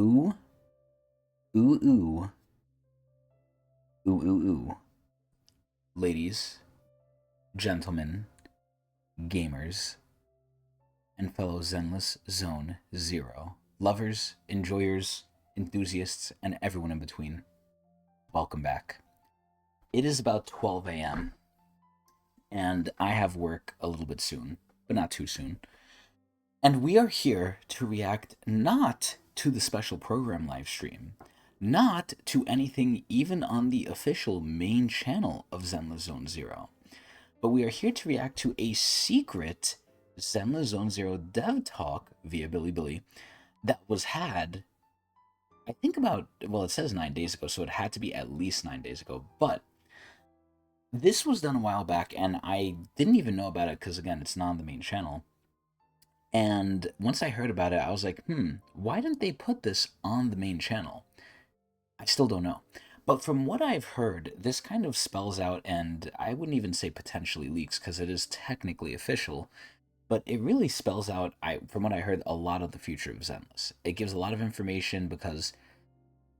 Ooh, ooh, ooh, ooh, ooh, ooh. Ladies, gentlemen, gamers, and fellow Zenless Zone Zero, lovers, enjoyers, enthusiasts, and everyone in between, welcome back. It is about 12 a.m., and I have work a little bit soon, but not too soon. And we are here to react not to the special program live stream, not to anything even on the official main channel of Zenless Zone Zero, but we are here to react to a secret Zenless Zone Zero dev talk via Bilibili that was had, I think about, well, it says 9 days ago, so it had to be at least 9 days ago, but this was done a while back, and I didn't even know about it because, again, it's not on the main channel. And once I heard about it, I was like, why didn't they put this on the main channel? I still don't know. But from what I've heard, this kind of spells out, and I wouldn't even say potentially leaks because it is technically official, but it really spells out, from what I heard, a lot of the future of Zenless. It gives a lot of information because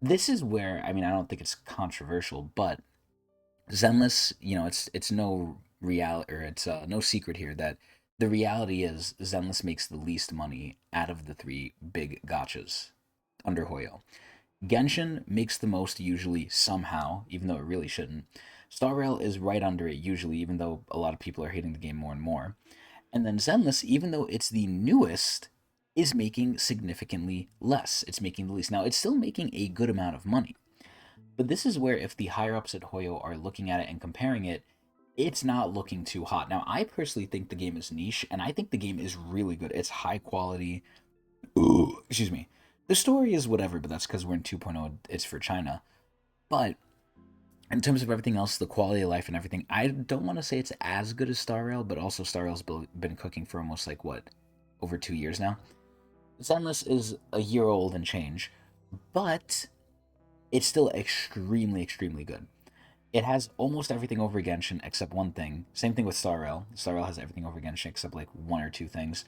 this is where, I mean, I don't think it's controversial, but Zenless, it's no reality, or it's no secret here that the reality is Zenless makes the least money out of the three big gachas under Hoyo. Genshin makes the most usually somehow, even though it really shouldn't. Star Rail is right under it usually, even though a lot of people are hating the game more and more. And then Zenless, even though it's the newest, is making significantly less. It's making the least. Now, it's still making a good amount of money. But this is where, if the higher ups at Hoyo are looking at it and comparing it, it's not looking too hot. Now, I personally think the game is niche, and I think the game is really good. It's high quality. Ooh, excuse me. The story is whatever, but that's because we're in 2.0. It's for China. But in terms of everything else, the quality of life and everything, I don't want to say it's as good as Star Rail, but also Star Rail's been cooking for almost like what, over 2 years now. Zenless is a year old and change, but it's still extremely, extremely good. It has almost everything over Genshin except one thing. Same thing with Star Rail. Star Rail has everything over Genshin except like one or two things.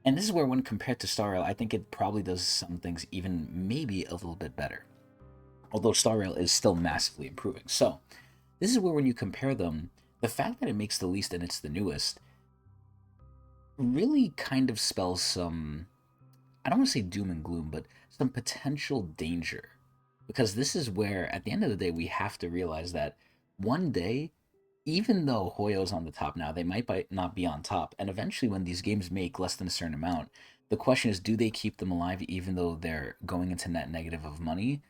And this is where, when compared to Star Rail, I think it probably does some things even maybe a little bit better. Although Star Rail is still massively improving. So, this is where, when you compare them, the fact that it makes the least and it's the newest really kind of spells some, I don't want to say doom and gloom, but some potential danger. Because this is where, at the end of the day, we have to realize that one day, even though Hoyo's on the top now, they might not be on top. And eventually, when these games make less than a certain amount, the question is, do they keep them alive even though they're going into net negative of money?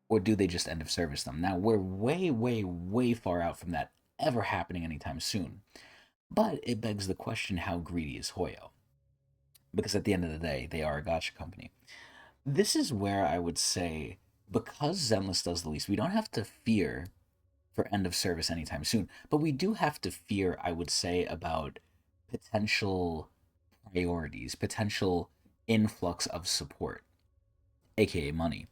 Or do they just end of service them? Now, we're way, way, way far out from that ever happening anytime soon. But it begs the question, how greedy is Hoyo? Because at the end of the day, they are a gotcha company. This is where I would say, because Zenless does the least, we don't have to fear for end of service anytime soon, but we do have to fear, I would say, about potential priorities, potential influx of support, aka money.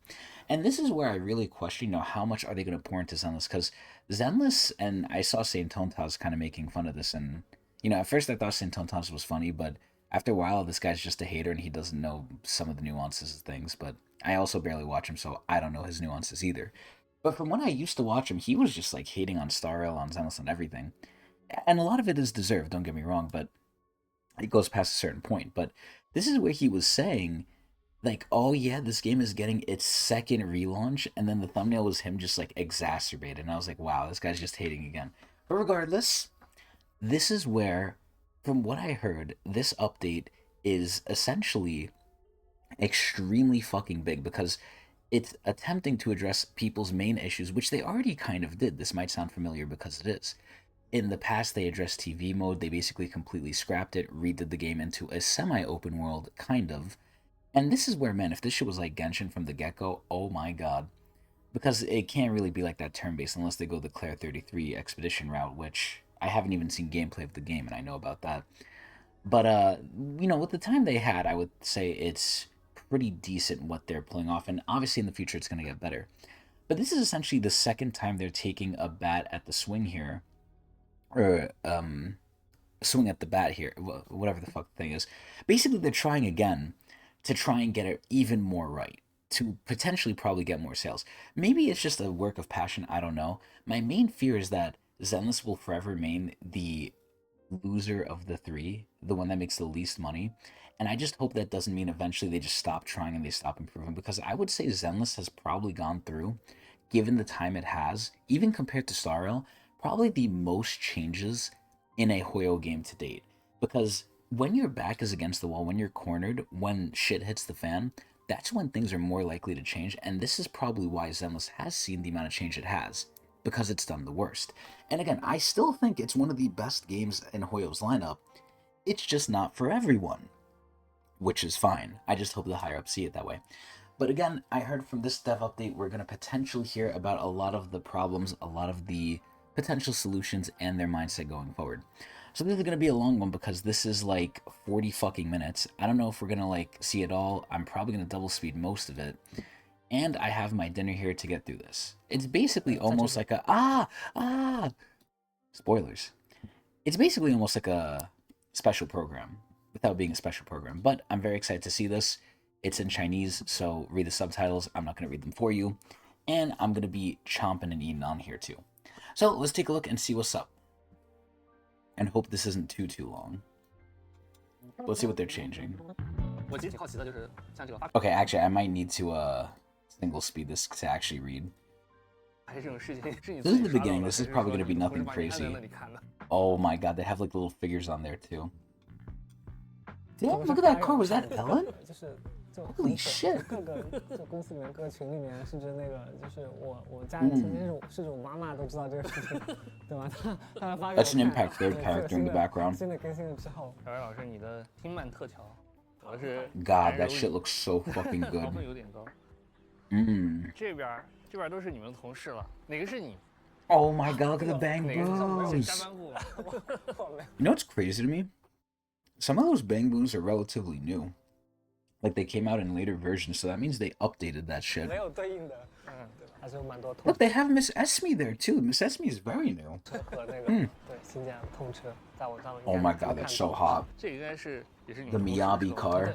And this is where I really question, how much are they going to pour into Zenless? Because Zenless, and I saw Saint Tontas kind of making fun of this, and at first I thought Saint Tontas was funny, but after a while, this guy's just a hater and he doesn't know some of the nuances of things. But I also barely watch him, so I don't know his nuances either. But from when I used to watch him, he was just like hating on Star Rail, on Zenless, and everything. And a lot of it is deserved, don't get me wrong, but it goes past a certain point. But this is where he was saying, like, oh yeah, this game is getting its second relaunch, and then the thumbnail was him just like exacerbated. And I was like, wow, this guy's just hating again. But regardless, this is where, from what I heard, this update is essentially extremely fucking big because it's attempting to address people's main issues, which they already kind of did. This might sound familiar because it is. In the past, they addressed TV mode. They basically completely scrapped it, redid the game into a semi-open world, kind of. And this is where, man, if this shit was like Genshin from the get-go, oh my god. Because it can't really be like that turn-based unless they go the Claire 33 expedition route, which I haven't even seen gameplay of the game, and I know about that. But, with the time they had, I would say it's pretty decent what they're pulling off, and obviously in the future it's going to get better. But this is essentially the second time they're taking a bat at the swing here, or, swing at the bat here, whatever the fuck the thing is. Basically, they're trying again to try and get it even more right, to potentially probably get more sales. Maybe it's just a work of passion, I don't know. My main fear is that Zenless will forever remain the loser of the three, the one that makes the least money. And I just hope that doesn't mean eventually they just stop trying and they stop improving, because I would say Zenless has probably gone through, given the time it has, even compared to Star Rail, probably the most changes in a Hoyo game to date. Because when your back is against the wall, when you're cornered, when shit hits the fan, that's when things are more likely to change. And this is probably why Zenless has seen the amount of change it has, because it's done the worst. And again, I still think it's one of the best games in Hoyo's lineup. It's just not for everyone, which is fine. I just hope the higher up see it that way. But again, I heard from this dev update, we're going to potentially hear about a lot of the problems, a lot of the potential solutions, and their mindset going forward. So this is going to be a long one because this is like 40 fucking minutes. I don't know if we're going to like see it all. I'm probably going to double speed most of it. And I have my dinner here to get through this. It's basically almost like a, spoilers. It's basically almost like a special program without being a special program. But I'm very excited to see this. It's in Chinese, so read the subtitles. I'm not going to read them for you. And I'm going to be chomping and eating on here too. So let's take a look and see what's up. And hope this isn't too long. Let's see what they're changing. Okay, actually, I might need to single speed this to actually read. This is the beginning. This is probably going to be nothing crazy. Oh my god, they have like little figures on there too. Damn, look at that car. Was that Ellen? Holy shit. That's an Impact third character in the background. God, that shit looks so fucking good. Oh my god, look at the bang booms. You know what's crazy to me? Some of those bang booms are relatively new. Like, they came out in later versions, so that means they updated that shit. Look, they have Miss Esme there, too. Miss Esme is very new. Oh my god, that's so hot. The Miyabi car.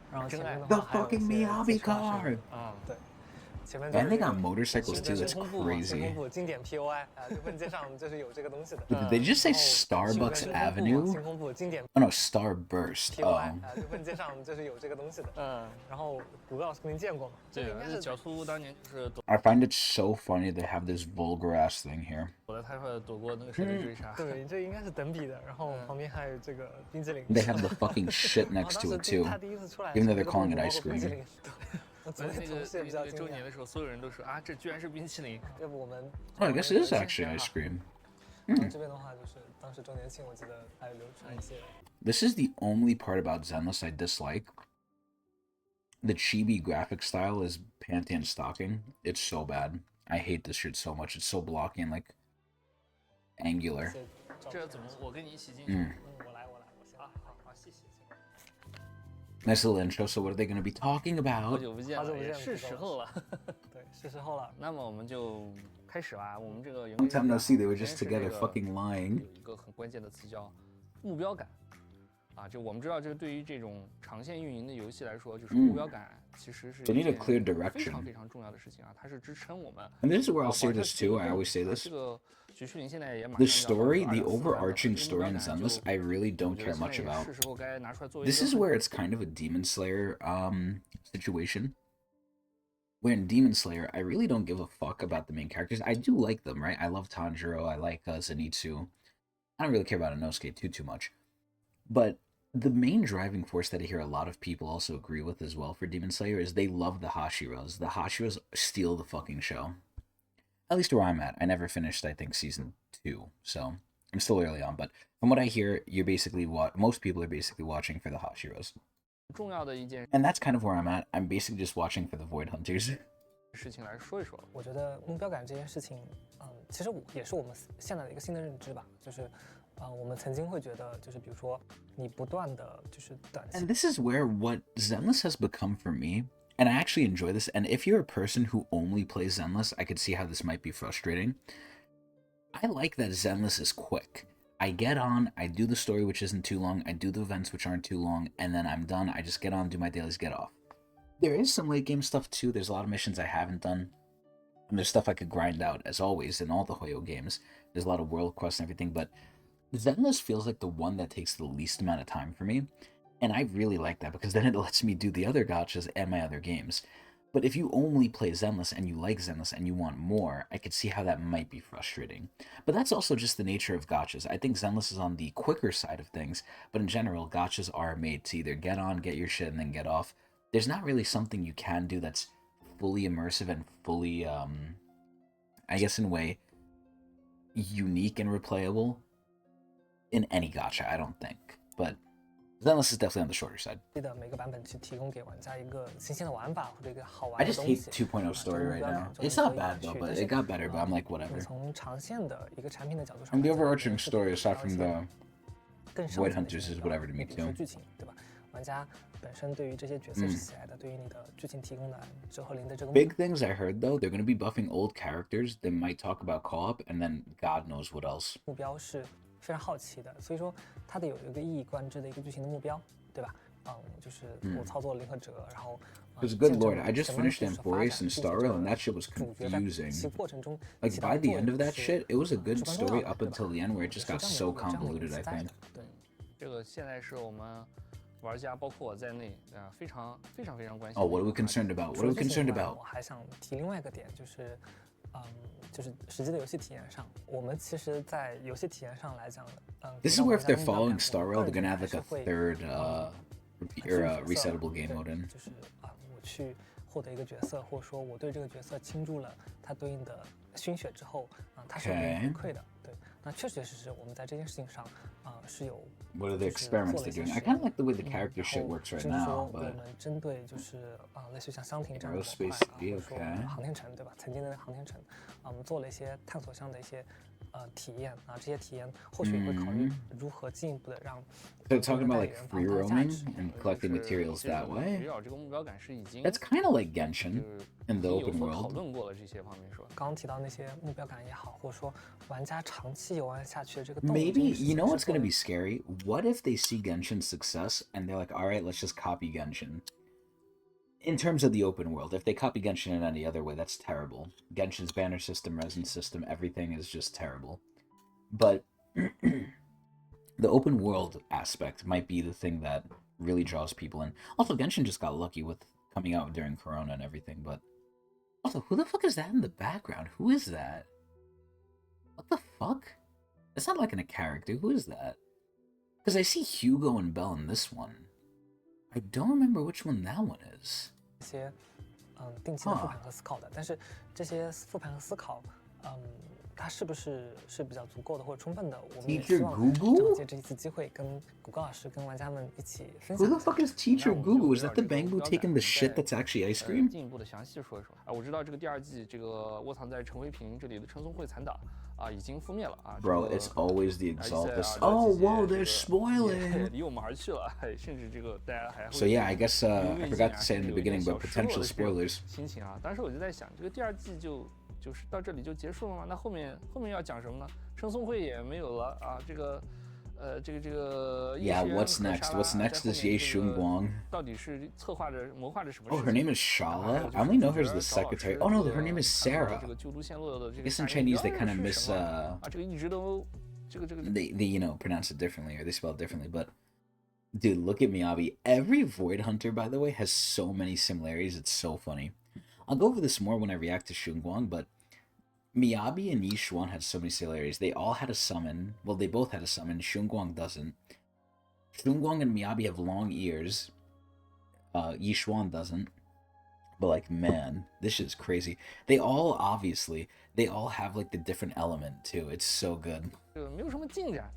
The fucking Miyabi car! And they got motorcycles too, that's crazy. Did they just say Starbucks Avenue? Oh no, Starburst. I find it so funny they have this vulgar ass thing here. They have the fucking shit next to it too, even though they're calling it ice cream. Oh, I guess it is actually ice cream. This is the only part about Zenless I dislike. The chibi graphic style is panty and stocking. It's so bad. I hate this shit so much. It's so blocky and like angular. Nice little intro. So what are they going to be talking about? Long time no see. They were just together fucking lying. They need a clear direction. And this is where I'll say this too. I always say this. The story, the overarching story in Zenless, I really don't care much about. This is where it's kind of a Demon Slayer situation. Where in Demon Slayer, I really don't give a fuck about the main characters. I do like them, right? I love Tanjiro, I like Zenitsu. I don't really care about Inosuke too much. But the main driving force that I hear a lot of people also agree with as well for Demon Slayer is they love the Hashiras. The Hashiras steal the fucking show. At least where I'm at. I never finished, I think, season 2, so I'm still early on. But from what I hear, you're basically most people are basically watching for the Hashiras. And that's kind of where I'm at. I'm basically just watching for the Void Hunters. 事情来说一说，我觉得目标感这件事情，其实也是我们现在的一个新的认知吧，就是我们曾经会觉得，就是比如说你不断的就是短期。 And this is where what Zenless has become for me, and I actually enjoy this, and if you're a person who only plays Zenless, I could see how this might be frustrating. I like that Zenless is quick. I get on, I do the story which isn't too long, I do the events which aren't too long, and then I'm done. I just get on, do my dailies, get off. There is some late game stuff too. There's a lot of missions I haven't done. And there's stuff I could grind out, as always, in all the Hoyo games. There's a lot of world quests and everything, but Zenless feels like the one that takes the least amount of time for me. And I really like that, because then it lets me do the other gachas and my other games. But if you only play Zenless and you like Zenless and you want more, I could see how that might be frustrating. But that's also just the nature of gachas. I think Zenless is on the quicker side of things, but in general, gachas are made to either get on, get your shit, and then get off. There's not really something you can do that's fully immersive and fully, I guess in a way, unique and replayable in any gacha, I don't think. But Zenless is definitely on the shorter side. I just hate 2.0 story right now. It's not bad though, but it got better, but I'm like, whatever. And the overarching story, aside from the Void Hunters, is whatever to me too. Big things I heard though, they're going to be buffing old characters. They might talk about co-op, and then God knows what else. 非常好奇的，所以说它得有一个一以贯之的一个剧情的目标，对吧？就是我操作了零和折，然后。Because good lord, I just finished Amphorius and Star Rail, and that shit was confusing. Like by the end of that shit, it was a good story up until the end, where it just got so convoluted. I think. 对，这个现在是我们玩家，包括我在内，非常关心。Oh, what are we concerned about? What are we concerned about? 我还想提另外一个点，就是。就是实际的游戏体验上，我们其实，在游戏体验上来讲，This is where if they're following Star Rail, they're gonna have like a third resettable game mode in. 就是我去获得一个角色，或者说我对这个角色倾注了它对应的心血之后，它是有回馈的。对，那确确实实我们在这件事情上是有。What are the experiments they're doing? I kind of like the way the character shit works right now, but 我们针对就是类似于像箱庭这样的模块，或者说航天城对吧？曾经的航天城，我们做了一些探索项的一些体验这些体验或许会考虑如何进一步的让。So talking about like free roaming and collecting materials that way. That's kind of like Genshin in the open world. 刚刚提到那些目标感也好，或者说玩家长期游玩下去的这个。Maybe you know what's gonna be scary? What if they see Genshin's success and they're like, all right, let's just copy Genshin? In terms of the open world, if they copy Genshin in any other way, that's terrible. Genshin's banner system, resin system, everything is just terrible. But the open world aspect might be the thing that really draws people in. Also, Genshin just got lucky with coming out during Corona and everything, but... Also, who the fuck is that in the background? Who is that? What the fuck? It's not like in a character. Who is that? Because I see Hugo and Belle in this one. I don't remember which one that one is. 一些定期的复盘和思考的，但是这些复盘和思考，它是不是比较足够的或者充分的？我们也希望借这一次机会跟谷歌老师跟玩家们一起分享。Who the fuck is Teacher Gugu? Is that the Bangbu taking the shit that's actually ice cream? 进一步的详细说一说我知道这个第二季这个窝藏在陈辉平这里的陈松慧残党已经覆灭了Bro, it's always the Exaltus. Oh, whoa, they're spoiling. 离我们而去了，甚至这个大家还会。So yeah, I guess I forgot to say in the beginning, but potential spoilers. 心情当时我就在想，这个第二季就是到这里就结束了吗？那后面要讲什么呢？陈松慧也没有了这个Yeah, what's next? What's next is Ye Shunguang. 到底是策划着谋划着什么？ Oh, her name is Shala? I only know her as the secretary. Oh no, her name is Sarah. I guess in Chinese they kind of miss they you know pronounce it differently or they spell it differently, but dude, look at Miyabi. Every Void Hunter, by the way, has so many similarities. It's so funny. I'll go over this more when I react to Shunguang, but Miyabi and Yishuan had so many similarities. They all had a summon. Well, they both had a summon. Shunguang doesn't. Shunguang and Miyabi have long ears. Yishuan doesn't. But, like, man, this shit's crazy. They all have, like, the different element, too. It's so good. 没有什么进展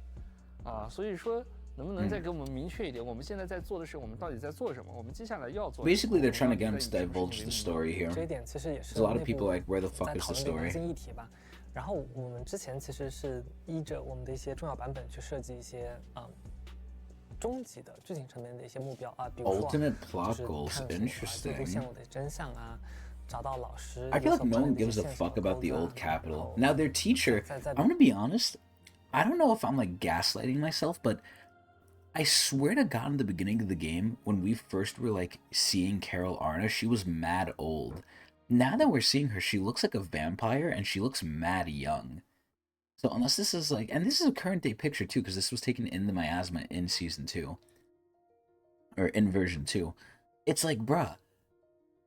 所以说能不能再给我们明确一点？我们现在在做的是我们到底在做什么？我们接下来要做。Basically, they're trying to get us to divulge the story here. 这一点其实也是 a lot of people like where the fuck is the story? 议题吧。然后我们之前其实是依着我们的一些重要版本去设计一些终极的剧情层面的一些目标比如说 Ultimate plot goals, interesting. 记录线路的真相找到老师。I feel like no one gives a fuck about the old capital. Now their teacher, I'm gonna be honest, I don't know if I'm like gaslighting myself, but I swear to God, in the beginning of the game, when we first were like seeing Carol Arna, she was mad old. Now that we're seeing her, she looks like a vampire and she looks mad young. So unless this is like, and this is a current day picture too, because this was taken in the miasma in season 2. Or in version 2. It's like, bruh,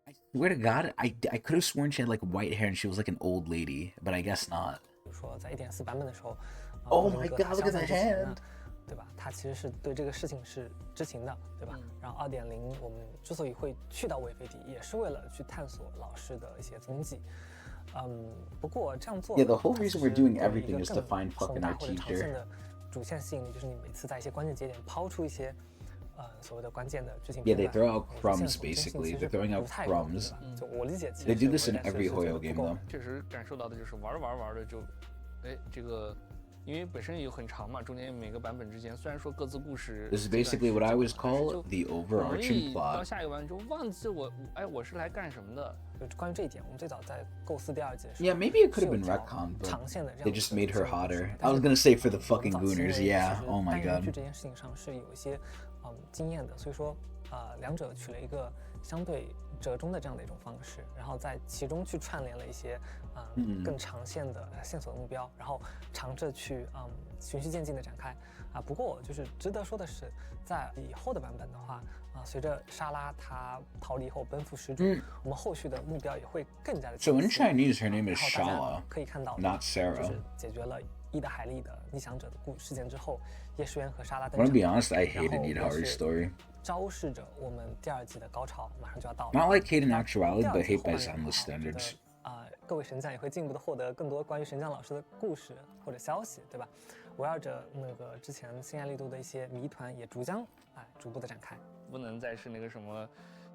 I swear to God, I could have sworn she had like white hair and she was like an old lady, but I guess not. 比如说在1.4版本的时候 Oh my God, look at the hand. 对吧？他其实是对这个事情是知情的，对吧？然后2.0我们之所以会去到韦菲迪，也是为了去探索老师的一些踪迹。不过这样做 Yeah, the whole reason we're doing everything is to find fucking our 长线 teacher. 的主线吸引力就是你每次在一些关键节点抛出一些所谓的关键的剧情 Yeah, 片 they 段 throw out crumbs basically. They're throwing out crumbs. 就我理解，其实 They do this in every Hoyo game though. 确实感受到的就是玩的就，这个。因为本身也很长嘛，中间每个版本之间虽然说各自故事 This is basically what I would call the overarching 到 plot. 下一个版就忘记我是来干什么的。关于这一点，我们最早在构思第2季的时候 Yeah, maybe it could have been retconned, but 长线的这样 they just made her 的 hotter. I was gonna say for the fucking 早期因为 Gooners, 其 yeah. 实 Oh my 单元剧 God. 这件事情上是有一些经验的，所以说两者取了一个相对折中的这样的一种方式，然后在其中去串联了一些更长线的线索的目标，然后尝着去循序渐进的展开不过就是值得说的是，在以后的版本的话随着莎拉她逃离后奔赴失主，我们后续的目标也会更加的清 So 晰。 in Chinese, her name is 然后大家 Shala, 可以看到 not 就 Sarah. 是解决了伊德海利的逆想者的事件之后，叶诗媛和莎拉登 I'm 场。 gonna be honest, I 然 hated 后 Nita 也 Hari's 是 story. 昭示着我们第2季的高潮马上就要到了。 Not like hate in actuality, 第 but 2季 hate 后 by 半段的 endless 话我觉得 standards. 各位神将也会进一步的获得更多关于神将老师的故事或者消息，对吧？围绕着那个之前新爱力度的一些谜团，也逐步的展开。不能再是那个什么，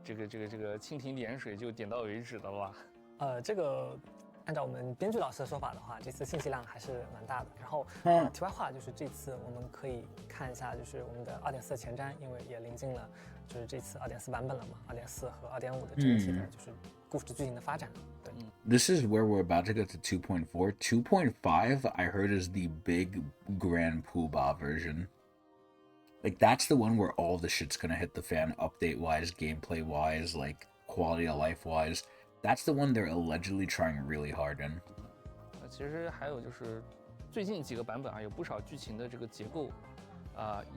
这个蜻蜓点水就点到为止的了吧？这个按照我们编剧老师的说法的话，这次信息量还是蛮大的。然后题外话就是这次我们可以看一下，就是我们的2.4前瞻，因为也临近了，就是这次2.4版本了嘛，2.4和2.5的整体的就是故事剧情的发展。对。This is where we're about to get to 2.4. 2.5, I heard, is the big Grand Poobah version. Like, that's the one where all the shit's gonna hit the fan, update-wise, gameplay-wise, like, quality of life-wise. That's the one they're allegedly trying really hard in. 其实还有就是最近几个版本有不少剧情的这个结构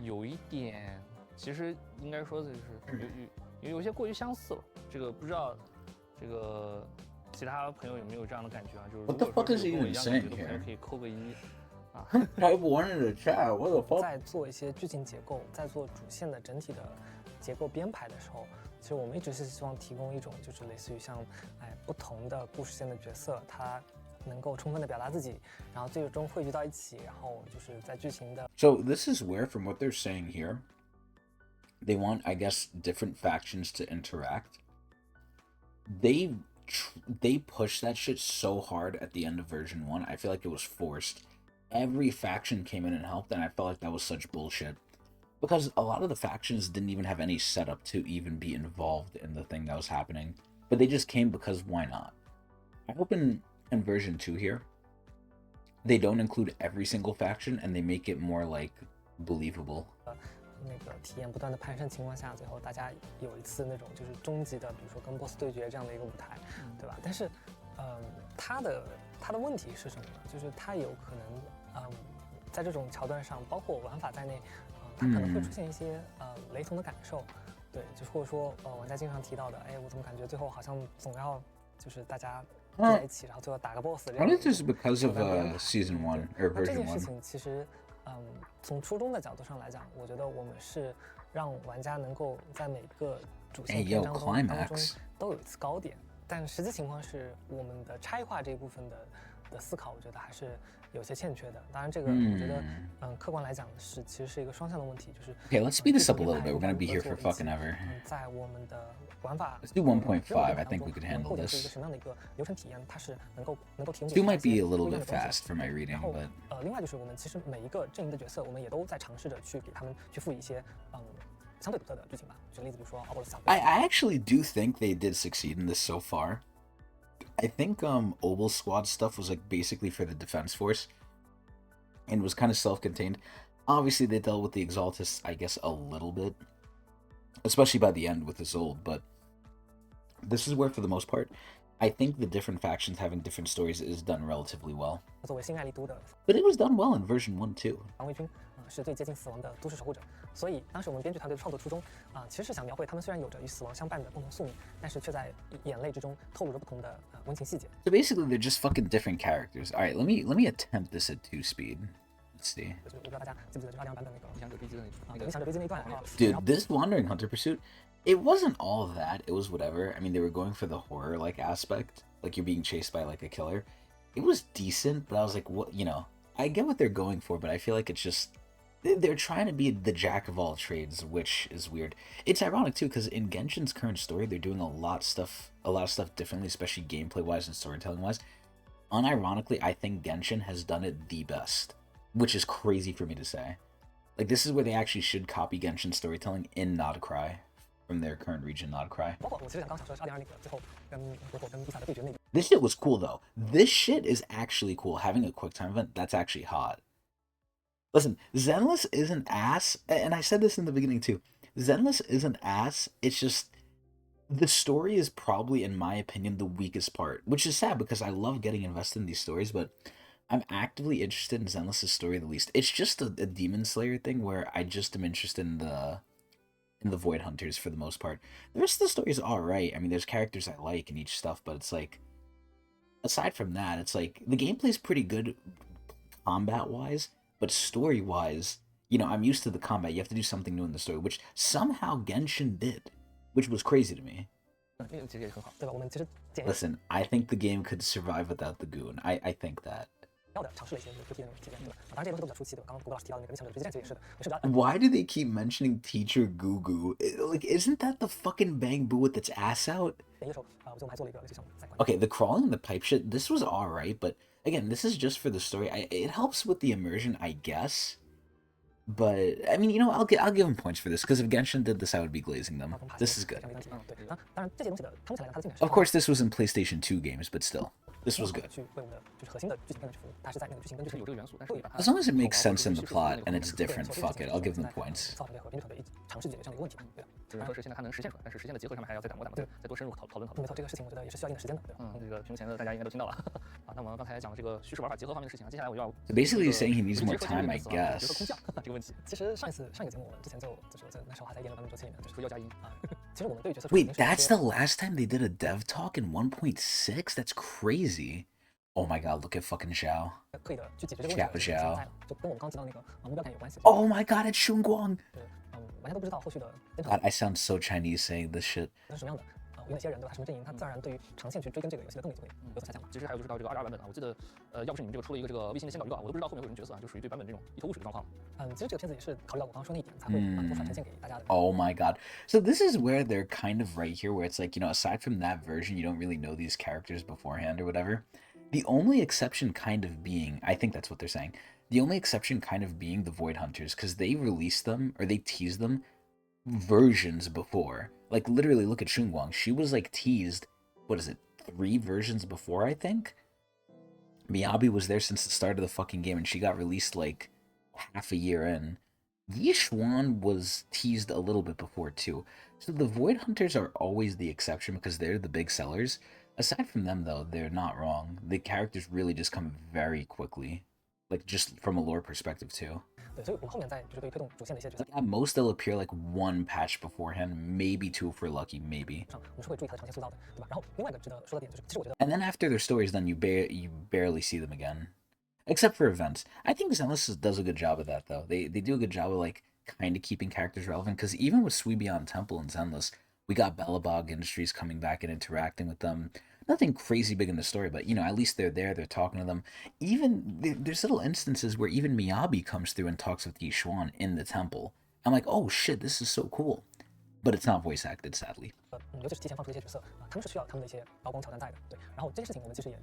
有一点，其实应该说的就是有些过于相似了。这个不知道这个其他朋友有没有这样的感觉就是 What the fuck is he 跟我 even 一样 saying 感觉的朋友 here? 可以扣个1。Type 1 in the chat, what the fuck? 在做一些剧情结构，在做主线的整体的结构编排的时候，其实我们一直是希望提供一种就是类似于像不同的故事线的角色，它能够充分的表达自己，然后最终汇聚到一起，然后就是在剧情的。So this is where, from what they're saying here, they want, I guess, different factions to interact. They pushed that shit so hard at the end of version 1. I feel like it was forced. Every faction came in and helped, and I felt like that was such bullshit. Because a lot of the factions didn't even have any setup to even be involved in the thing that was happening. But they just came because why not? I hope in version 2 here, they don't include every single faction and they make it more, like, believable. 那个体验不断的攀升情况下，最后大家有一次那种就是终极的，比如说跟 BOSS 对决这样的一个舞台，对吧？但是，它的问题是什么呢？就是它有可能，在这种桥段上，包括玩法在内，它可能会出现一些雷同的感受，对，就是或者说玩家经常提到的，我怎么感觉最后好像总要就是大家在一起，然后最后打个 BOSS 这样。I think this is because of season 1 or 这 version 件事 1. 情其实，从初衷的角度上来讲，我觉得我们是让玩家能够在每个主线篇章当中都有一次高点，但实际情况是我们的差异化这一部分的思考，我觉得还是有些欠缺的。当然，这个我觉得，客观来讲其实是一个双向的问题，就是 Okay, let's speed this up a little bit. We're gonna be here for fucking ever. 在我们的玩法 Let's do 1.5. I think we could handle 是一 this. 个什么样的一个流程体验，它是能够提供 2 might be a 不 little 一样 bit 的东西 fast for my reading, 然后 but 另外就是我们其实每一个阵营的角色，我们也都在尝试着去给他们去赋予一些相对独特的剧情吧。举个例子，比如说奥波罗斯小队。I actually do think they did succeed in this so far. I think Obel Squad stuff was like basically for the defense force and was kind of self-contained. Obviously, they dealt with the Exaltists, I guess, a little bit, especially by the end with Isolde, but this is where, for the most part, I think the different factions having different stories is done relatively well. 作为新爱丽都的 But it was done well in version 1 too. 防卫军，是最接近死亡的都市守护者。所以当时我们编剧团队的创作初衷，其实是想描绘他们虽然有着与死亡相伴的共同宿命，但是却在眼泪之中透露着不同的温情细节。So basically, they're just fucking different characters. All right, let me attempt this at 2 speed. Let's see. 我不知道大家记不记得这2版本那个理想者追击的那个理想者追击那一段。Dude, this Wandering Hunter pursuit, it wasn't all that. It was whatever. I mean, they were going for the horror like aspect, like you're being chased by like a killer. It was decent, but I was like, what? You know, I get what they're going for, but I feel like it's just they're trying to be the jack of all trades, which is weird. It's ironic too, because in Genshin's current story, they're doing a lot of stuff differently, especially gameplay wise and storytelling wise. Unironically, I think Genshin has done it the best, which is crazy for me to say. Like, this is where they actually should copy Genshin storytelling in Not Cry from their current region, Not Cry. 包括我其实想刚想说的是2.2那个最后跟鬼火跟伊萨的对决那个。 This shit was cool though. This shit is actually cool. Having a quick time event, that's actually hot. Listen, Zenless isn't ass, and I said this in the beginning too. Zenless isn't ass, it's just the story is probably, in my opinion, the weakest part, which is sad because I love getting invested in these stories, but I'm actively interested in Zenless's story the least. It's just a Demon Slayer thing where I just am interested in the Void Hunters for the most part. The rest of the story is alright. I mean, there's characters I like in each stuff, but it's like, aside from that, it's like, the gameplay's pretty good combat-wise, but story-wise, you know, I'm used to the combat. You have to do something new in the story, which somehow Genshin did, which was crazy to me. 那个其实也很好，对吧？我们其实简 Listen, I think the game could survive without the goon. I think that. 要的尝试了一些VP 的那种体验，对吧？当然这些东西都比较初期，对吧？刚刚谷歌老师提到的那个理想者追击战其实也是的，也是比较。Why do they keep mentioning Teacher Gugu? Like, isn't that the fucking Bangbu with its ass out? 演绎的时候，我们还做了一个类似像赛关。 Okay, the crawling and the pipe shit, this was alright, but again, this is just for the story. It helps with the immersion, I guess. But I mean, you know, I'll give them points for this because if Genshin did this, I would be glazing them. This is good. 对，当然这些东西的通起来它的进展。 Of course, this was in PlayStation 2 games, but still, this was good. 去为我们的就是核心的剧情根据服务，它是在那个剧情根据有这个元素，但是你把它 As long as it makes sense in the plot and it's different, fuck it, I'll give them points. 造团队和编剧团队一起尝试解决这样的一个问题吧，对吧？只能说是现在它能实现出来，但是实现的结合上面还要再打磨打磨，再多深入讨论。没错，这个事情我觉得也是需要一定的时间的，对吧？这个屏幕前的大家应该都听到了啊。那我们刚才讲了这个叙事玩法结合方面的事情啊，接下来我要 So basically, he's saying he needs more time, I 结合 guess. 空降这个问题，其实上一个节目我们之前就说在那时候还在研究版本周期里面，就是说要加一啊。其实我们对于角色 Wait, that's the last time they did a dev talk in 1.6? That's crazy. Oh my god, look at fucking Xiao. 刻意的去解决这个问题存在了，就跟我们刚提到那个目标感有关系。 Oh my god, it's Shunguang. 对，玩家都不知道后续的编 God, I sound so Chinese saying this shit. 是什么样的有哪些人对吧？什么阵营，他自然而然对于长线去追跟这个游戏的动力就会有所下降嘛。其实还有就是到这个22版本啊，我记得要不是你们这个出了一个这个微信的先导预告，我都不知道后面会有什么角色啊，就属于对版本这种一头雾水的状况。其实这个片子也是考虑到我刚刚说那一点，才会把多少呈现给大家的。Oh my god. So this is where they're kind of right here, where it's like, you know, aside from that version, you don't really know these characters beforehand or whatever. The only exception kind of being, I think that's what they're saying, the only exception kind of being the Void Hunters, because they released them, or they teased them, versions before. Like, literally, look at Shunguang. She was, like, teased, what is it, 3 versions before, I think? Miyabi was there since the start of the fucking game, and she got released, like, half a year in. Yishuan was teased a little bit before, too. So the Void Hunters are always the exception, because they're the big sellers. Aside from them, though, they're not wrong. The characters really just come very quickly. Like, just from a lore perspective, too. 对，所以我们后面在就是对于推动主线的一些角色， At most, they'll appear like 1 patch beforehand, maybe 2 if we're lucky, maybe. 我们是会注意它的长线塑造的，对吧？然后另外一个值得说的点就是，其实我觉得， And then after their story's done, you barely see them again. Except for events. I think Zenless does a good job of that, though. They do a good job of, like, kind of keeping characters relevant, because even with Suibion Temple and Zenless, we got Belobog Industries coming back and interacting with them. Nothing crazy big in the story, but, you know, at least they're there, they're talking to them. Even, there's little instances where even Miyabi comes through and talks with Yishuan in the temple. I'm like, oh shit, this is so cool. But it's not voice acted, sadly. 尤其是提前放出一些角色他们是需要他们的一些高光桥段在的，对。然后这些事情我们其实也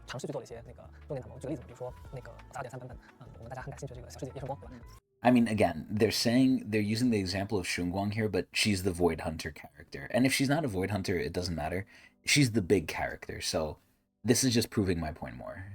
尝试去做了一些那个重点打磨。举个例子，比如说那个2.3版本，我们大家很感兴趣的这个小世界夜神光，对吧？ I mean, again, they're using the example of Shunguang here, but she's the Void Hunter character. And if she's not a Void Hunter, it doesn't matter. She's the big character, so this is just proving my point more.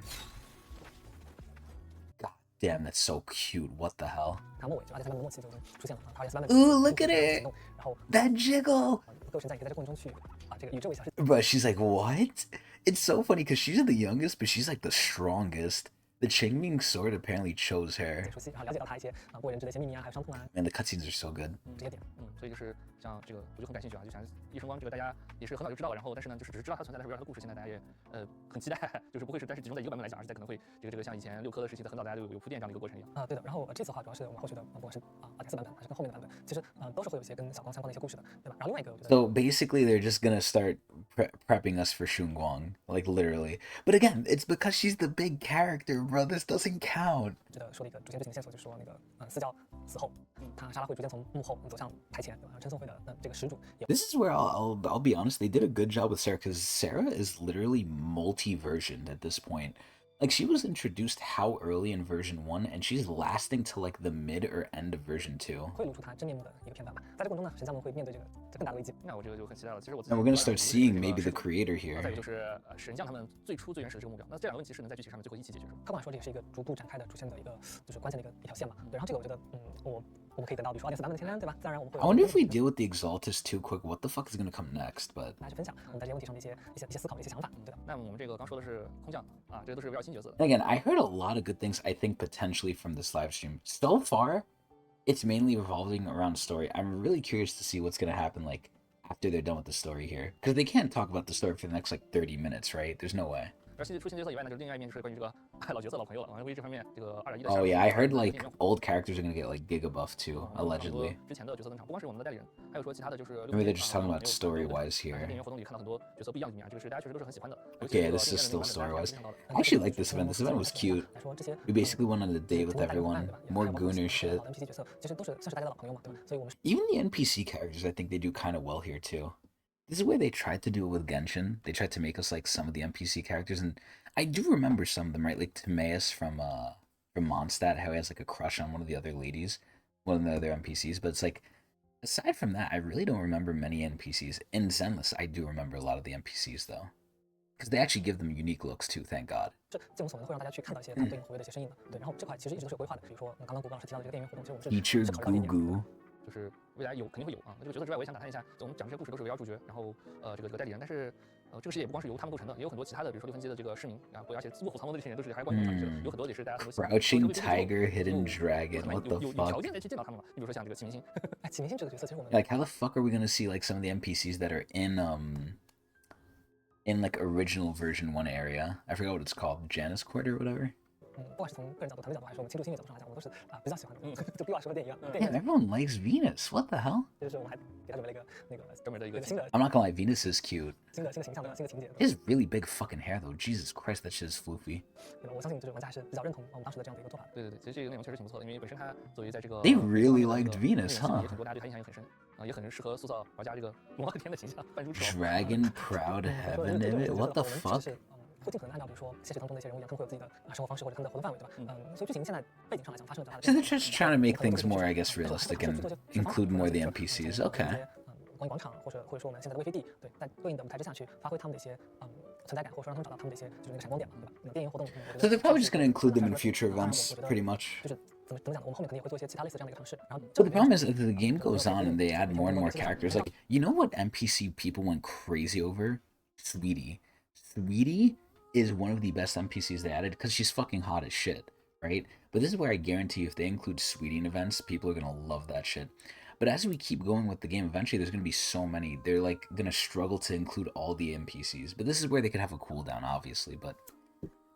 God Damn, that's so cute. What the hell? 末尾就阿杰斯班的默契就出现了啊，他阿杰斯班的 Ooh, look at it. 然后 That jiggle. 各位神在也可以在这过程中去这个与这位小事。 But she's like, what? It's so funny because she's the youngest, but she's like the strongest. The Qingming sword apparently chose her. 熟悉，然后了解到他一些不为人知的一些秘密啊，还有伤痛啊。 Man, the cutscenes are so good. 这些点。所以就是像这个，我就很感兴趣啊，就想一生光这个大家也是很早就知道了，然后但是呢，就是只是知道它存在，但是不知道它的故事。现在大家也很期待，就是不会是，但是集中在一个版本来讲，而是在可能会这个像以前6颗的时期的很早大家就有铺垫这样的一个过程一样。对的。然后这次的话主要是我们后续的，不管是2.4版本还是更后面的版本，其实都是会有一些跟小光相关的一些故事的，对吧？然后另外一个我觉得 So basically, they're just gonna start prepping us for Shunguang, like literally. But again, it's because she's the big character, bro. This doesn't count. 值得说的一个主线剧情的线索，就是说那个私教死后，他莎拉会逐渐从幕后走向台前，对吧？称颂会的这个始主也。 This is where I'll be honest. They did a good job with Sarah because Sarah is literally multi-versioned at this point. Like she was introduced how early in version 1, and she's lasting to like the mid or end of version 2. 会露出他真面目的一个片段吧。在这过程中呢，神将们会面对这更大的危机。那我这个就很期待了。其实我 And we're gonna start seeing maybe the creator 再有 here. 就是神将他们最原始的这个目标。那这两个问题是能在剧情上面最后一起解决。客观来说，这也是一个逐步展开的主线的一个就是关键的一条线嘛。对，然后这个我觉得我们可以等到比如说2.4版本的前瞻，对吧？自然而然我们会。 I wonder if we deal with the Exaltus too quick. What the fuck is gonna come next? But 来去分享我们在这些问题上的一些思考的一些想法，对的。那么我们这个刚说的是空降啊，这个都是围绕新角色的。 again, I heard a lot of good things. I think potentially from this live stream. So far, it's mainly revolving around story. I'm really curious to see what's gonna happen like after they're done with the story here, because they can't talk about the story for the next like 30 minutes, right? There's no way. 而除新角色以外呢，就是另外一面就是关于这个老角色、老朋友了。关于这方面，这个2.1的。Oh yeah, I heard like old characters are gonna get like giga buff too, 很多 allegedly. 之前的角色登场，不光是我们的代理人，还有说其他的就是。 Maybe they're just talking about story wise 电 here. 影活动里看到很多角色不一样的一面，这个是大家确实都是很喜欢的。 Okay, this is still story wise. I actually like this event. This event was cute. We basically went on a date with everyone. More Gooner shit. 老 NPC 角色其实都是算是大家的老朋友嘛，对吧？所以我们 Even the NPC characters, I think they do kind of well here too. This is where they tried to do it with Genshin. They tried to make us like some of the NPC characters, and I do remember some of them, right? Like Timaeus from Mondstadt, how he has like a crush on one of the other ladies, one of the other NPCs. But it's like, aside from that, I really don't remember many NPCs. In Zenless, I do remember a lot of the NPCs though, because they actually give them unique looks too. Thank God. 这尽我所能会让大家去看到一些他们对应活跃的一些身影的，对。然后这块其实一直都是有规划的，比如说刚刚谷歌老师提到的这个电影活动，其实我们是 Feature 考虑到电影。 Goo Goo. 就是未来肯定会有啊。那这个角色之外，我也想打探一下，我们讲这些故事都是围绕主角，然后这个代理人，但是这个世界也不光是由他们构成的，也有很多其他的，比如说6分阶的这个市民啊，而且卧虎藏龙的这些人都是还是关于他们，有很多也是大家很多。 Crouching Tiger, Hidden Dragon. What the 有 fuck? 条件再去见到他们嘛？你比如说像这个启明星。哎，启明星这个角色其实我们 Like, how the fuck are we gonna see like some of the NPCs that are in like original version 1 area? I forgot what it's called, Janus Court or whatever. 不管是从个人角度、团队角度，还是我们倾注心意角度上来讲，我们都是比较喜欢的。就比老师的电影， Yeah, everyone likes Venus. What the hell? 就是我们还给他准备了一个专门的一个新的 I'm not gonna lie, Venus is cute. 形象的新的情节。 He has really big fucking hair though. Jesus Christ, that shit is floofy. 对吧？我相信就是玩家还是比较认同我们当时的这样的一个做法。对，其实这个内容确实挺不错的，因为本身它作为在这个 They really liked Venus, huh? 也很多，大家对它印象也很深啊，也很适合塑造玩家这个龙傲天的形象，扮猪吃老虎。 Dragon, proud heaven in it. What the fuck? 会尽可能按照比如说现实当中的一些人物一样，他们会有自己的生活方式或者他们的活动范围，对吧？所以剧情现在背景上来讲发生的这 So 样 they're just trying to make things more, I guess, realistic and include more of the NPCs. Okay. 关于广场或者说我们现在的微飞地，对，在对应的舞台之下去发挥他们的一些存在感，或者说让他们找到他们的一些就是那个闪光点嘛，对吧？电影活动。So they're probably just gonna include them in future events, pretty much. 就是怎么讲呢？我们后面肯定也会做一些其他类似这样的一个尝试。然后 But the problem is, as the game goes on and they add more and more characters, like, you know what NPC people went crazy over? Sweetie. Sweetie is one of the best NPCs they added because she's fucking hot as shit, right? But this is where I guarantee you, if they include Sweetie in events, people are gonna love that shit. But as we keep going with the game, eventually there's gonna be so many. They're like gonna struggle to include all the NPCs. But this is where they could have a cooldown, obviously. But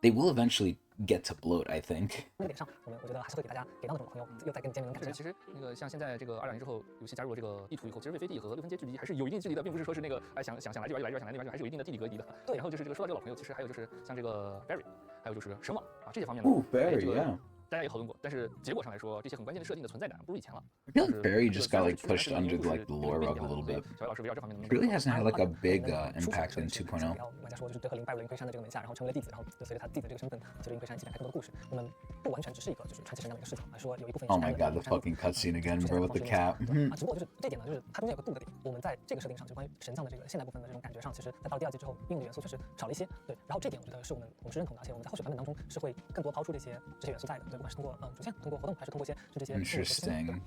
they will eventually get to bloat, I think. 那个点上，我觉得还是会给大家给到那种朋友又在跟你见面的感觉。其实那个像现在这个2.0之后，游戏加入了这个地图以后，其实魏飞地和6分街距离还是有一定距离的，并不是说是那个想来这边来这边，想来那边还是有一定的地理隔离的。对。然后就是这个说到这个老朋友，其实还有就是像这个 Barry， 还有就是神网啊这些方面的。Ooh, Barry, yeah. 大家也讨论过，但是结果上来说，这些很关键的设定的存在感不如以前了。 I feel like Barry just got like pushed under like the lore rug a little bit. 小老师围绕这方面的 Really hasn't had like a big impact in 2.0. 然后玩家说就是德和林拜入了云魁山的这个门下，然后成为了弟子，然后就随着他弟子这个身份，随着云魁山一起展开更多的故事。我们不完全只是一个就是传奇神这样的一个视角，而是说有一部分。Oh my god, the fucking cutscene again, bro, with the cat. 只不过就是这点呢，就是它中间有个度的点。我们在这个设定上，就关于神将的这个现代部分的这种感觉上，其实在到了第2季之后，应用的元素确实少了一些。对，然后这点我觉得是我们是认同的，而且我们在后续版本当中是会更多抛出这些元素在的。对，管是通过主线、通过活动，还是通过一些甚至一些 Interesting.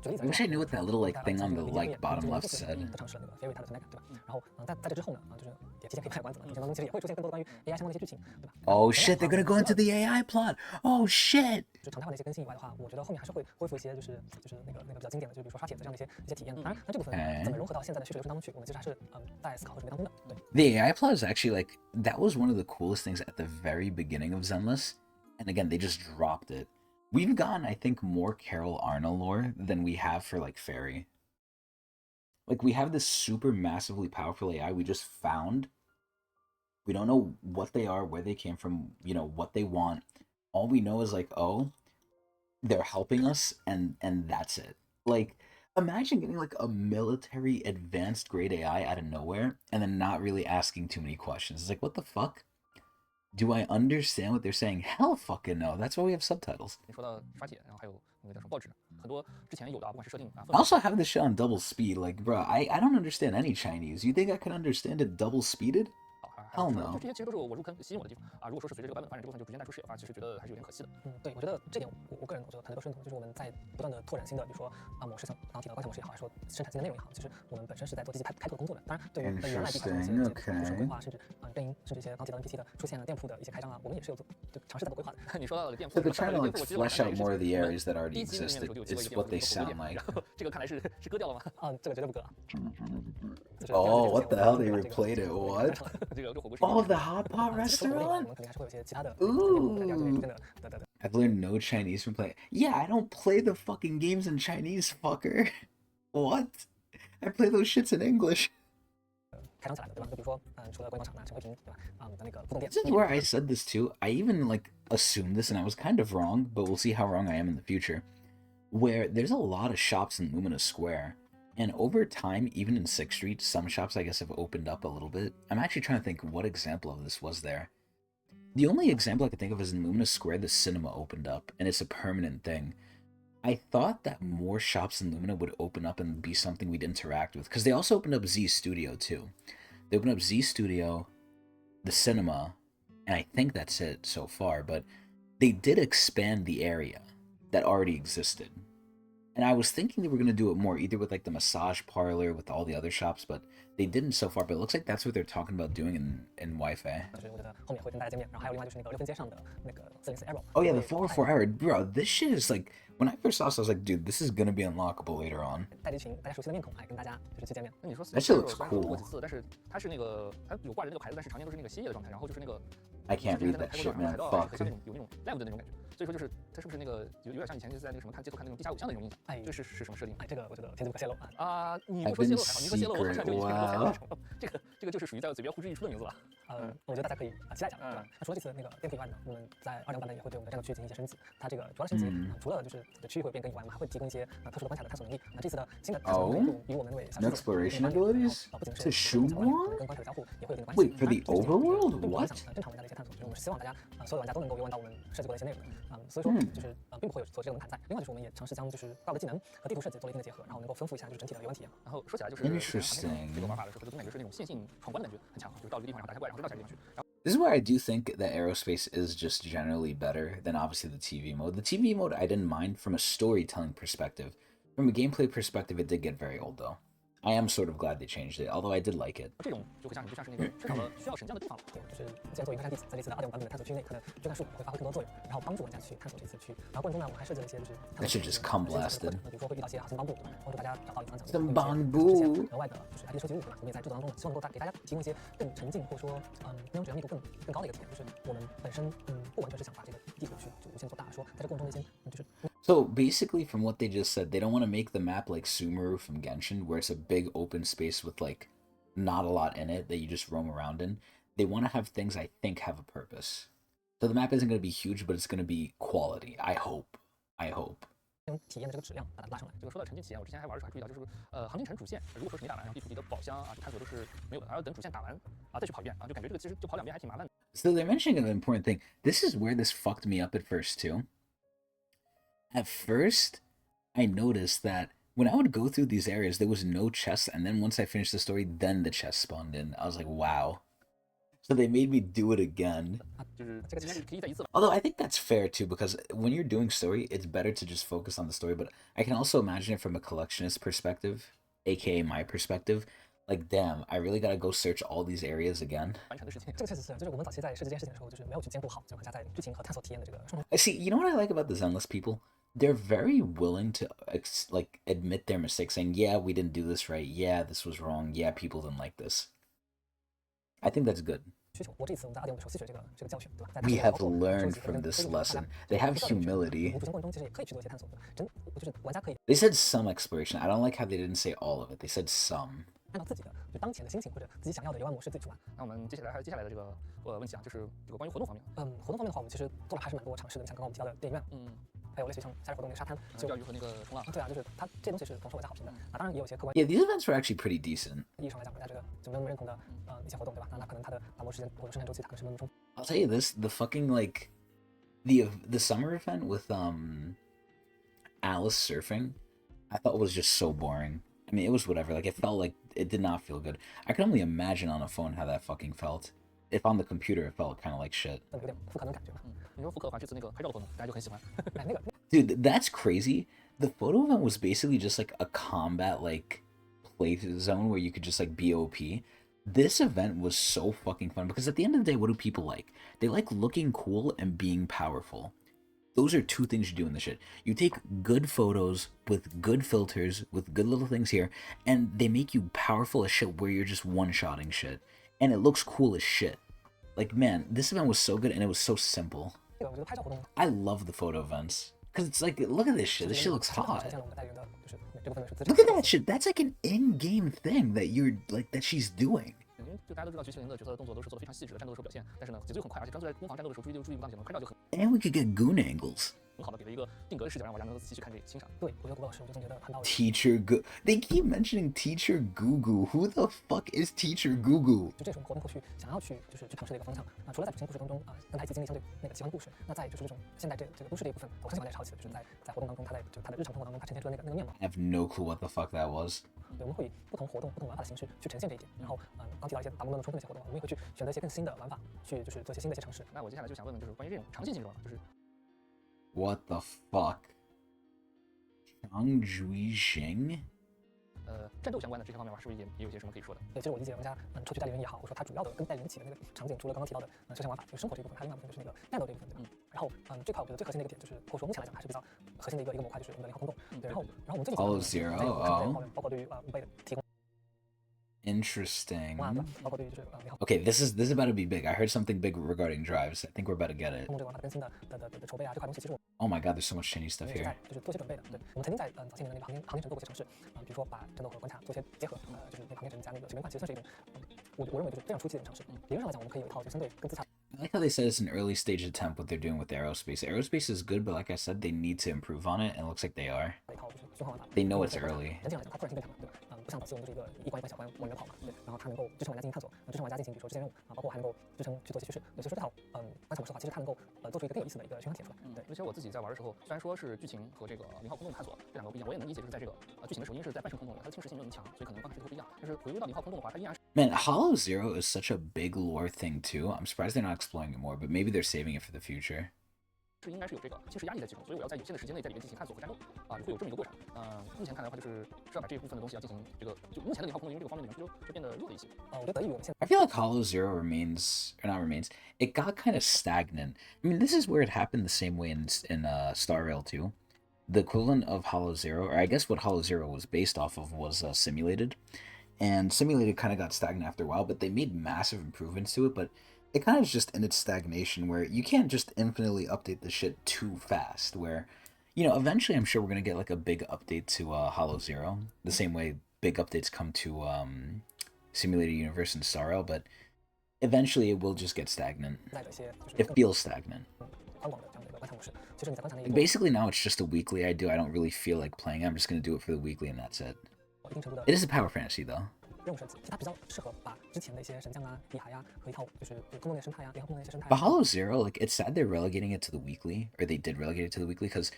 举例子 I wish I knew what that little like thing on the 来 like bottom left said. 都尝试了那个 Fairy 它的 Tecnics 对吧？然后在这之后呢就是也提前可以卖关子了，过程当中其实也会出现更多的关于 AI 相关的一些剧情，对吧 Oh shit, they're gonna go into the AI plot. Oh shit. 就常态化的一些更新以外的话，我觉得后面还是会恢复一些就是那个比较经典的，就比如说刷帖子这样的一些体验。当然，那这部分怎么融合到现在的叙事流程当中去，我们其实还是在思考和准备当中的。对 The AI plot is actually like that was one of the coolest things at the very beginning of Zenless. And again, they just dropped it. We've gotten, I think, more Carol Arna lore than we have for like Fairy. Like we have this super massively powerful AI we just found. We don't know what they are, where they came from, you know, what they want. All we know is like, oh, they're helping us, and that's it. Like, imagine getting like a military advanced grade AI out of nowhere and then not really asking too many questions. It's like, what the fuck? Do I understand what they're saying? Hell fucking no. That's why we have subtitles. 你说到刷帖，然后还有那个叫什么报纸，很多之前有的不管是设定啊。 I also have this shit on double speed. Like, bro, I don't understand any Chinese. You think I can understand it double speeded? Hell no. 就这些其实都是我入坑吸引我的地方啊。如果说是随着这个版本发展，这部分就逐渐淡出视野的话，其实觉得还是有点可惜的。对，我觉得这点我个人我觉得大家都是认同，就是我们在不断的拓展新的，比如说模式，像刚刚提到刚才模式也好，还是说生产新的内容也好，其实我们本身是在做积极开拓的工作的。当然，对于原来地方的一些部署规划，甚至阵营，甚至一些刚提到 NPC 的出现了店铺的一些开张啊，我们也是有尝试在做规划的。你说到了店铺， So they're trying to like flesh out more of the areas that already existed. It's what they sound like. 这个看来是割掉了吗？这个绝对不割。Oh, what the hell? They replayed it. What? 这个火锅。 Oh, the hot pot restaurant? Ooh. I've learned no Chinese from playing. Yeah, I don't play the fucking games in Chinese, fucker. What? I play those shits in English. 开张起来的，对吧？就比如说，除了观光场啊、陈慧屏，对吧？的那个互动店。 This is where I said this too. I even like assumed this, and I was kind of wrong, but we'll see how wrong I am in the future. Where there's a lot of shops in Lumina Square, and over time, even in 6th Street, some shops I guess have opened up a little bit. I'm actually trying to think what example of this was there. The only example I could think of is in Lumina Square, the cinema opened up, and it's a permanent thing. I thought that more shops in Lumina would open up and be something we'd interact with, because they also opened up Z Studio too. They opened up Z Studio, the cinema, and I think that's it so far, but they did expand the area that already existed. And I was thinking they were going to do it more, either with like the massage parlor, with all the other shops, but they didn't so far. But it looks like that's what they're talking about doing in Wi-Fi. Oh yeah, the 404 error. Bro, this shit is like, when I first saw this, I was like, dude, this is going to be unlockable later on. That shit looks cool. I can't read that shit, man. Fuck. 所以说就是它是不是那个有点像以前就是在那个什么看街头看那种地下偶像的那种印象？这是什么设定？这个我觉得天机不可泄露啊！你不说泄露还好，你说泄露我好像就已经被踩到成了。这个就是属于在嘴边呼之欲出的名字了。我觉得大家可以期待一下，对吧？那除了这次那个店铺以外呢，我们在2.0版本也会对我们的战斗区进行一些升级。它这个主要的升级除了就是区域会变更以外，我们还会提供一些特殊的关卡的探索能力。那这次的新的探索能力与我们那位小助手 exploration abilities 不仅是跟关卡的交互也会有一定的关系。Wait, for the overworld? What? 正常玩家的一些探索，就是我们希望大家所有玩家都能够游玩到我们设计过的一些内容的。所以说就是并不会有做这个门槛在。另外就是我们也尝试将就是怪物的技能和地图设计做了一定的结合，然后能够丰富一下就是整体的游玩体验。然后说起来就是这个玩法的时候，它的总感觉是那种线性闯关的感觉很强，就是到这个地方然后打开怪，然后再到下一个地方去。This is where I do think that aerospace is just generally better than obviously the TV mode. The TV mode I didn't mind from a storytelling perspective. From a gameplay perspective, it did get very old though. I am sort of glad they changed it, although I did like it. 这种就会像你就像是那个缺少了需要神将的地方了。对，就是既然作为一个战地，在这次的2.5版本的探索区内，它的追战术会发挥更多作用，然后帮助玩家去探索这次区。然后过程中呢，我们还设计了一些就是 That should just come blasted. 比如说会遇到一些森邦布，帮助大家找到一个方向。森邦布。额外的就是 ID 的收集物，对吧？我们也在制作当中呢，希望能够给大家提供一些更沉浸或者说内容质量密度更高的一个体验。就是我们本身不完全是想把这个地图去就无限做大，说在这过程中的一些就是。So basically, from what they just said, they don't want to make the map like Sumeru from Genshin, where it's a big open space with like not a lot in it that you just roam around in. They want to have things I think have a purpose. So the map isn't going to be huge, but it's going to be quality. I hope. 体验的这个质量把它拉上来。这个说到沉浸体验，我之前还玩的时候还注意到，就是航天城主线，如果说是没打完，然后地图里的宝箱啊、探索都是没有的，还要等主线打完啊再去跑一遍啊，就感觉这个其实就跑2遍还挺麻烦的。So they're mentioning an important thing. This is where this fucked me up at first too. At first, I noticed that when I would go through these areas, there was no chest, and then once I finished the story, then the chest spawned in. I was like, wow. So they made me do it again. 就是这个其实可以在一次。Although I think that's fair too, because when you're doing story, it's better to just focus on the story. But I can also imagine it from a collectionist perspective, aka my perspective. Like, damn, I really gotta go search all these areas again. 完成的事情，这个确实是，就是我们早期在设计这件事情的时候，就是没有去兼顾好这个玩家在剧情和探索体验的这个双重。I see. You know what I like about the Zenless people? They're very willing to like admit their mistakes, saying, "Yeah, we didn't do this right. Yeah, this was wrong. Yeah, people didn't like this." I think that's good. 需求，我这一次我们在2.5的时候吸取了这个教训，对吧？在 We have learned from this lesson. They have humility. 主线过程中其实也可以去做一些探索，对吧？就是玩家可以 They said some exploration. I don't like how they didn't say all of it. They said some. 按照自己的就当前的心情或者自己想要的游玩模式自己去玩。那我们接下来还有接下来的这个问题啊，就是这个关于活动方面。活动方面的话，我们其实做了还是蛮多尝试的。你像刚刚我们提到的电影院，还有类似于像夏日活动那个沙滩，钓鱼和那个冲浪。对啊，就是它这些东西是广受玩家好评的啊。当然也有些客观 Yeah, these events were actually pretty decent. 意义上来讲，玩家这个就没有那么认同的一些活动，对吧？那可能它的打磨时间或者生产周期，它可能是没有那么充足。I'll tell you this: the fucking like, the summer event with Alice surfing, I thought was just so boring. I mean, it was whatever. Like, it felt like it did not feel good. I can only imagine on a phone how that fucking felt. If on the computer, it felt kind of like shit. 有点复刻那种感觉嘛。你说复刻的话，这次那个拍照的活动，大家就很喜欢。哎，那个 Dude, that's crazy. The photo event was basically just like a combat like play zone where you could just like be OP. This event was so fucking fun because at the end of the day, what do people like? They like looking cool and being powerful. Those are two things you do in this shit. You take good photos with good filters, with good little things here, and they make you powerful as shit where you're just one-shotting shit. And it looks cool as shit. Like, man, this event was so good and it was so simple. 这个我觉得拍照活动 I love the photo events. Because it's like, look at this shit. This shit looks 实 hot. 现了我们代言的就是这部分的是自 Look at that shit. That's like an in-game thing that you're like that she's doing. 因为就大家都知道，菊麒麟的角色的动作都是做的非常细致的，战斗的时候表现，但是呢，节奏又很快，而且专注在攻防战斗的时候，注意不当节能，拍照就很 And we could get goon angles. 好的给了一个定格的视角，让玩家能够仔细去看这欣赏。对，我觉得古老师我就总觉得很到位。 Teacher They keep mentioning Teacher Gugu. Who the fuck is Teacher Gugu? 就这是我们活动后续想要去就是去尝试的一个方向啊。除了在主线故事当中啊，跟他一起经历相对那个奇幻的故事，那在就是这种现代这个都市的一部分，我很喜欢在超级的，就是在活动当中，他的日常生活当中，他呈现出的那个面貌。 I have no clue what the fuck that was. 对，我们会以不同活动、不同玩法的形式去呈现这一点。然后刚提到一些打磨能力充分的一些活动，我们也会去选择一些更新的玩法，去就是做一些新的一些尝试。那我接下来就想问问，就是关于这种常见性的玩法，就是 What the fuck? Changjui Xing? 战斗相关的这些方面吧，是不是也有些什么可以说的？对，其实我理解玩家抽取代理人也好，我说它主要的跟带引起的那个场景，除了刚刚提到的休闲玩法，就是生活这一部分，它另外一部分就是那个战斗这一部分，对吧？然后这块我觉得最核心的一个点就是，或者说目前来讲还是比较核心的一个模块，就是我们的零号空洞。对，然后我们这里 Hollow Zero, 包括对于五倍的提供。 Interesting. 包括对于就是零号。 Okay, this is about to be big. I heard something big regarding drives. I think we're about to get it. 这个玩法更新的筹备啊，这块东西其实我 Oh my god, there's so much Chinese stuff 们 here. 就是做些准备的。对，我们曾经在早些年的那个行业城做过一些尝试比如说把战斗和关卡做些结合，就是那个行业城加那个水面化，其实算是一种我认为就是非常初期的一种尝试。理论上来讲，我们可以有一套就相对更自洽。 I like how they said it's an early stage attempt what they're doing with aerospace. Aerospace is good, but like I said, they need to improve on it, and it looks like they are. 一套就是循环玩法。 They know it's early. 人性来讲，它突然性更强了，对吧？不像早期我们就是一个一关一关小关往里面跑嘛，对。然后它能够支撑玩家进行探索，支撑玩家进行比如说支线任务包括还能够支撑去做一些叙事。所以说这套关卡模式的话，其实它能够做出一个更有意思的一个循环体出来。对，而且我自己在玩的时候，虽然说是剧情和这个零号空洞的探索这两个不一样，我也能理解，就是在这个剧情的时候，因为是在半神空洞里，它的侵蚀性没有那么强，所以可能关卡设计会不一样。但是回归到零号空洞的话，它依然是 Man, Hollow Zero is such a big lore thing too. I'm surprised they're not exploring it more, but maybe they're saving it for the future. 应该是有这个侵蚀压力在其中，所以我要在有限的时间内在里面进行探索和战斗会有这么一个过程。目前看来的话，就是要把这一部分的东西要进行这个，就目前的零号空洞因为这个方面的元素就变得弱了一些。我觉得得益于我们现在 I feel like Hollow Zero remains, or not remains, it got kind of stagnant. I mean, this is where it happened the same way in Star Rail 2. The equivalent of Hollow Zero, or I guess what Hollow Zero was based off of, was Simulated. And Simulated kind of got stagnant after a while, but they made massive improvements to it, but it kind of is just in its stagnation where you can't just infinitely update the shit too fast, where, you know, eventually I'm sure we're going to get like a big update to Hollow Zero, the same way big updates come to Simulated Universe and Star Rail, but eventually it will just get stagnant. 在的一些就是 It feels stagnant. 宽广的这样的一个观察模式。其实你在观察那一 And basically now it's just a weekly I do. I don't really feel like playing it. I'm just going to do it for the weekly and that's it. 一定程度的 It is a power fantasy though. 任务设计，其实它比较适合把之前的一些神将啊、地海呀和一套就是空洞的生态呀、联合空洞的一些生态。 But Hollow Zero, like, it's sad they're relegating it to the weekly, or they did relegate it to the weekly, because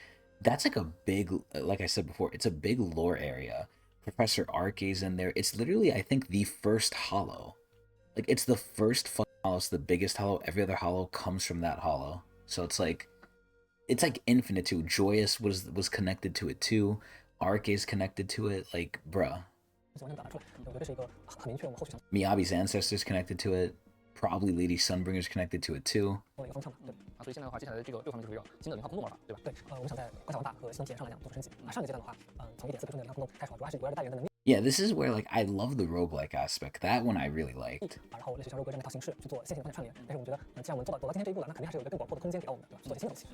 that's like a big, like I said before, it's a big lore area. Professor Ark is in there. It's literally, I think, the first Hollow. Like, it's the first fucking hollow, it's the biggest hollow. Every other hollow comes from that hollow. So it's like infinite too. Joyous was connected to it too. Arc is connected to it. Like, bruh. Miyabi's ancestors connected to it. Probably Lady Sunbringer's connected to it too. 所以现在的话，接下来的这个6方面就是围绕新的零号空洞玩法，对吧？对，我们想在关卡玩法和系统体验上来讲做出升级。上一个阶段的话，从1.4推出的零号空洞开始玩，主要是围绕着大圆的能力。Yeah, this is where like I love the roguelike aspect. That one I really liked. 然后类似像肉鸽这样的一套形式去做线性的关卡串联。但是我们觉得，既然我们走到今天这一步了，那肯定还是有一个更广阔的空间给到我们，对吧？去做一些新的东西。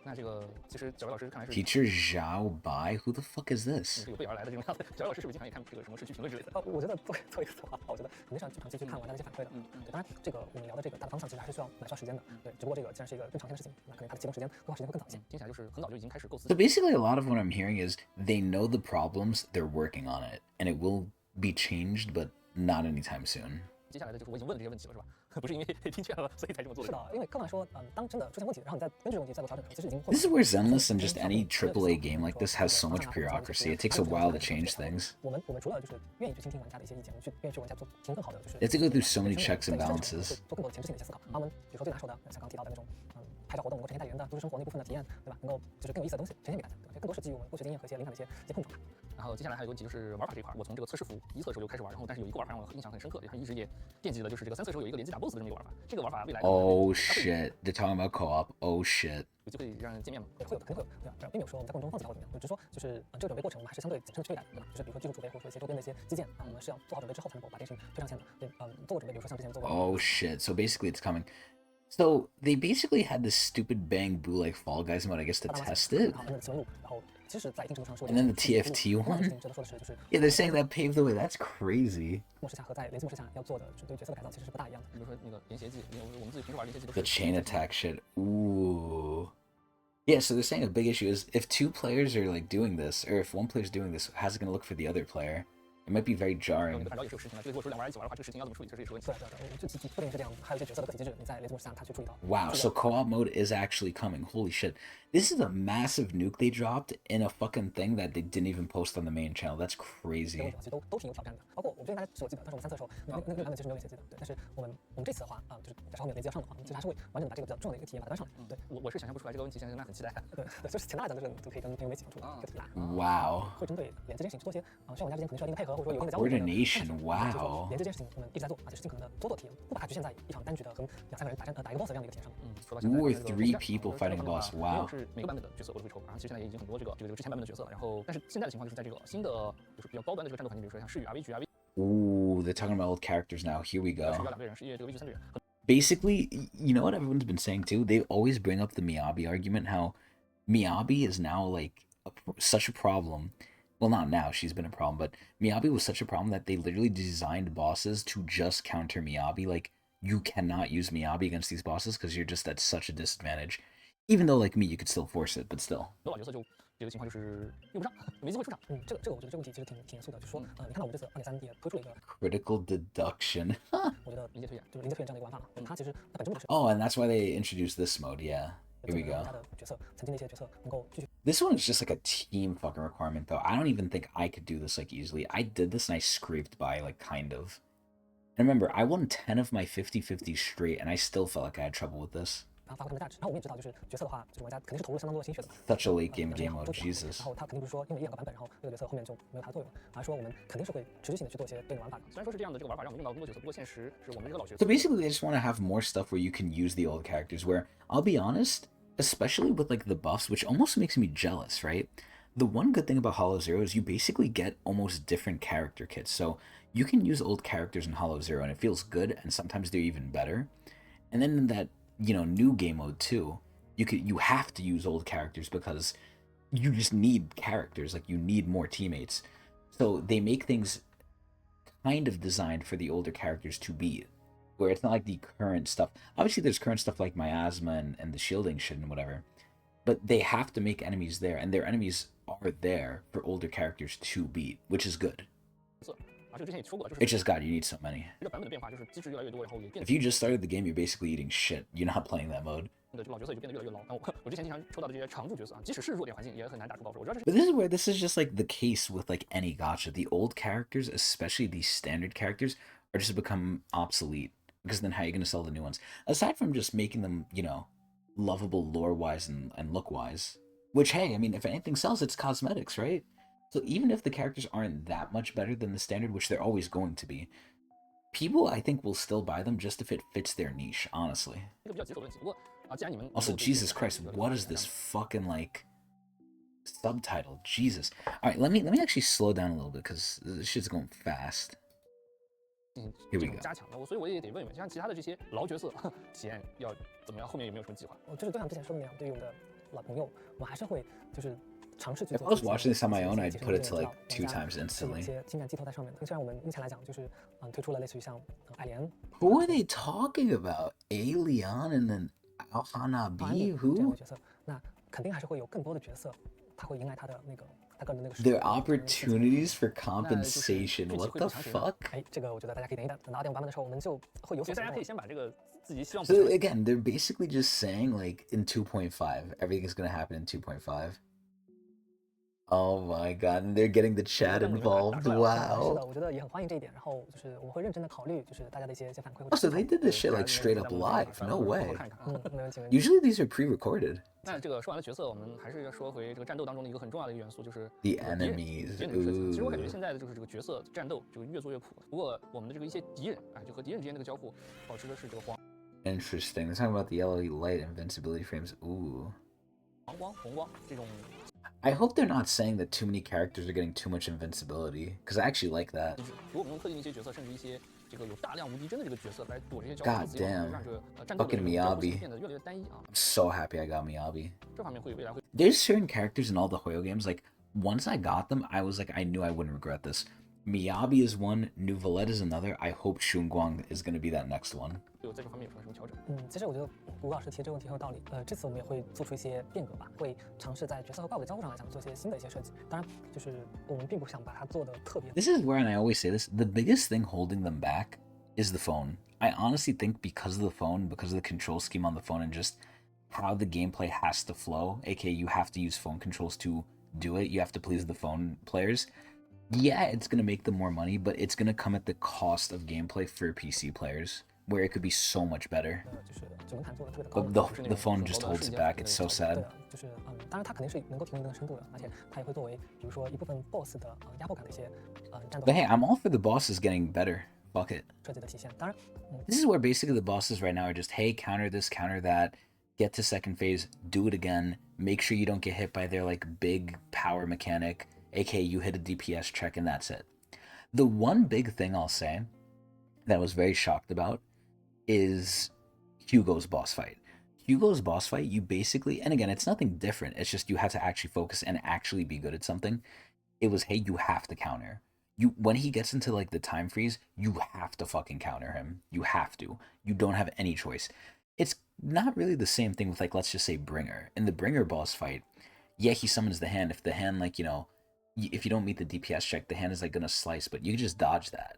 那这个其实小魏老师看来是 Teacher Zhao Bai, who the fuck is this? 有备而来的这种样子。小魏老师是不是经常也看这个什么社区评论之类的？我觉得做一个策划，我觉得肯定是要经常去看玩家的一些反馈的。对，当然这个我们聊的这个大的方向其实还是需要时间的。对，只不过这个既然是一个更长线的事情，那可能它的启动时间、规划时间会更早一些。听起来就是很早就已经开始构思。 So basically, a lot of what I'm hearing is they know the problems, they're working on it, and it will be changed, but not anytime soon. 接下来的就是我已经问的这些问题了，是吧？不是因为听劝了，所以才这么做的。是的，因为刚才说，当真的出现问题，然后你再根据问题再做调整的时候，其实已经。This is where Zenless and just any AAA game like this has so much bureaucracy. It takes a while to change things. 我们除了就是愿意去倾听玩家的一些意见，我们愿意去玩家做提供更好的就是。You have to go through so many checks and balances. 做更多的前置性的一些思考。我们比如说最拿手的，像刚提到的那种，拍照活动能够呈现大圆的都市生活那部分的体验，对吧？能够就是更有意思的东西呈现给大家，对吧？更多是基于我们过去经验和一些灵感的一些碰撞。然后接下来还有一个问题就是玩法这一块，我从这个测试服一测的时候就开始玩，然后但是有一个玩法让我印象很深刻，然后一直也惦记的就是这个3测时候有一个联机打 BOSS 的这么一个玩法。这个玩法未来 Oh shit! They're talking about co-op. Oh shit! 有机会让人见面吗？对，会有的，肯定会有，对吧？并没有说我们在过程中放弃它或怎么样，我只是说就是这个准备过程我们还是相对谨慎的去对待的，对吧？就是比如说技术储备或者说一些周边的一些基建我们是要做好准备之后才能够把这个事情推上线的。对，做过准备，比如说像之前做过。Oh shit! So basically, it's coming. So they basically had this stupid Bang Boo like Fall Guys mode, I guess, to test it. And then the TFT one. Yeah, they're saying that paved the way. That's crazy. 模式下和在联机模式下要做的对角色的改造其实是不大一样的。比如说那个连携技，我们自己平时玩连携技都是 The chain attack shit. Ooh. Yeah, so they're saying a big issue is if 2 players are like doing this, or if 1 player's doing this, how's it gonna look for the other player? It might be very jarring. 反正也是有实情的，这个如果说2玩一起玩的话，这个事情要怎么处理，其实也是问题。对，就不仅是这样，还有一些角色的可及机制，你在联机模式下它去处理到。Wow, so co-op mode is actually coming. Holy shit. This is a massive nuke they dropped in a fucking thing that they didn't even post on the main channel. That's crazy. 其实都挺有挑战的，包括我最近大家是我记得，当时我们3测的时候，那个版本其实没有联机的，对。但是我们这次的话就是假设后面联机要上的话，我们其实还是会完整的把这个比较重要的一个体验把它端上来。对，我是想象不出来这个问题，现在很期待。对，就是简单来讲就是可以跟朋友们一起出一个题啦。Wow. 会针对联机这件事情去做些需要玩家之间可能需要一定的配合，或者说有一定的交互。Coordination. Wow. 联机这件事情我们一直在做，就是尽可能的多体验，不把它局限在一场单局的和2、3个人打一个 boss 这样的一个体验上。说到 2 or 3 people fighting a boss. Wow. 是每个版本的角色我都会抽，然后其实现在也已经很多这个之前版本的角色了，然后但是现在的情况就是在这个新的就是比较高端的这个战斗环境，比如说像世域 RV Ooh, they're talking about old characters now. Here we go. 是要2个人，是因为这个 VG 3队人。Basically, you know what everyone's been saying too? They always bring up the Miyabi argument, how Miyabi is now like such a problem. Well, not now, she's been a problem, but Miyabi was such a problem that they literally designed bosses to just counter Miyabi. Like, you cannot use Miyabi against these bosses because you're just at such a disadvantage. Even though, like me, you could still force it, but still. 老角色就这个情况就是用不上，没机会出场。这个我觉得这个问题其实挺严肃的，就是说，你看到我们这次2.3也推出了一个 critical deduction. 我觉得临界推演就是临界推演这样的一个玩法嘛，它其实它本质就是。Oh, and that's why they introduced this mode. Yeah. Here we go. This one is just like a team fucking requirement, though. I don't even think I could do this like easily. I did this and I scraped by, like, kind of. And remember, I won 10 of my 50-50 straight, and I still felt like I had trouble with this. 发挥他们的价值。然后我们也知道，就是角色的话，就是玩家肯定是投入相当多的心血的。Such a late game mode, Jesus. 然后他肯定不是说因为1、2个版本，然后这个角色后面就没有它的作用了，而是说我们肯定是会持续性的去做一些对应的玩法。虽然说是这样的，这个玩法让我们用到更多角色，不过现实是我们这个老角色。So basically, they just want to have more stuff where you can use the old characters. Where I'll be honest, especially with like the buffs, which almost makes me jealous, right? The one good thing about Hollow Zero is you basically get almost different character kits. So you can use old characters in Hollow Zero, and it feels good, and sometimes they're even better. And then in that, you know, new game mode too, you have to use old characters because you just need characters, like you need more teammates. So they make things kind of designed for the older characters to beat, where it's not like the current stuff. Obviously there's current stuff like miasma and the shielding shit and whatever, but they have to make enemies there, and their enemies are there for older characters to beat, which is good. It's just God, you need so many. If you just started the game, you're basically eating shit. You're not playing that mode. But this is where this is just like the case with like any gacha. The old characters, especially these standard characters, or just become obsolete. Because then how are you going to sell the new ones? Aside from just making them, you know, lovable lore-wise and look-wise. Which, hey, I mean, if anything sells, it's cosmetics, right? So even if the characters aren't that much better than the standard, which they're always going to be, people, I think, will still buy them just if it fits their niche, honestly. Also, Jesus Christ, what is this fucking, like, subtitle? Jesus. Alright, let me actually slow down a little bit, because this shit's going fast. Here we go. 加强的，所以我也得问问，像其他的这些老角色体验要怎么样？后面有没有什么计划？就是就像之前说的那样，对于我们的老朋友，我们还是会就是尝试去 If 做。 I was watching this on my own, I'd put it to like 2 times 有一 instantly. 些情感寄托在上面的。虽然我们目前来讲就是推出了类似于像爱莲 Who are they talking about? Aelion and then Alhanabi? 这样 Who? 的角色，那肯定还是会有更多的角色，他会迎来他的那个他个人的那个。There are opportunities for compensation. What the fuck? 哎，这个我觉得大家可以等一等，等到2.5版本的时候，我们就会有所。大家可以先把这个自己希望。 So again, they're basically just saying like in 2.5, everything's gonna happen in 2.5. Oh my god, and they're getting the chat involved. 是的， Wow. 我觉得也很欢迎这一点。然后就是我们会认真的考虑，就是大家的一些反馈。 Oh, so they did this shit like straight up live? No way. 没问题，没问题。 Usually these are pre-recorded. 那这个说完了角色，我们还是要说回这个战斗当中的一个很重要的一个元素，就是 The enemies. 敌人的设计。其实我感觉现在的就是这个角色战斗就越做越普。不过我们的这个一些敌人啊，就和敌人之间这个交互，保持的是这个黄。 Interesting. They're talking about the LED light invincibility frames. Ooh. 黄光、红光这种。 I hope they're not saying that too many characters are getting too much invincibility, because I actually like that. 如果我们用特定的一些角色，甚至一些这个有大量无敌帧的这个角色来躲这些交 God 互， damn. 让这个战斗的 Fucking 交互性 Miyabi. 变得越来越单一啊。 I'm so happy I got Miyabi. 这方面会未来会。 There's certain characters in all the Hoyo games, like, once I got them, I was like, I knew I wouldn't regret this. Miyabi is one, Nuvalet is another. I hope Shunguang is going to be that next one. 有在这方面有什么调整？其实我觉得吴老师提这个问题很有道理。这次我们也会做出一些变革吧，会尝试在角色和怪物的交互上来讲做一些新的一些设计。当然，就是我们并不想把它做的特别。 This is where, and I always say this, the biggest thing holding them back is the phone. I honestly think because of the phone, because of the control scheme on the phone, and just how the gameplay has to flow, aka you have to use phone controls to do it, you have to please the phone players. Yeah, it's going to make them more money, but it's going to come at the cost of gameplay for PC players, where it could be so much better. 就是门槛做的特别的高。 But the phone just holds it back. It's so 对 sad. 的，就是当然它肯定是能够提供一定的深度的，而且它也会作为比如说一部分 BOSS 的压迫感的一些战斗。 But hey, I'm all for the bosses getting better. Fuck it. 设计的体现。当然， This is where basically the bosses right now are just, hey, counter this, counter that, get to second phase, do it again, make sure you don't get hit by their like big power mechanic, aka you hit a DPS check and that's it. The one big thing I'll say that I was very shocked about is Hugo's boss fight. Hugo's boss fight, you basically, and again, it's nothing different. It's just you have to actually focus and actually be good at something. It was, hey, you have to counter. When he gets into like the time freeze, you have to fucking counter him. You have to. You don't have any choice. It's not really the same thing with like, let's just say Bringer. In the Bringer boss fight, yeah, he summons the hand. If the hand, like, you know, if you don't meet the DPS check, the hand is like gonna slice, but you can just dodge that.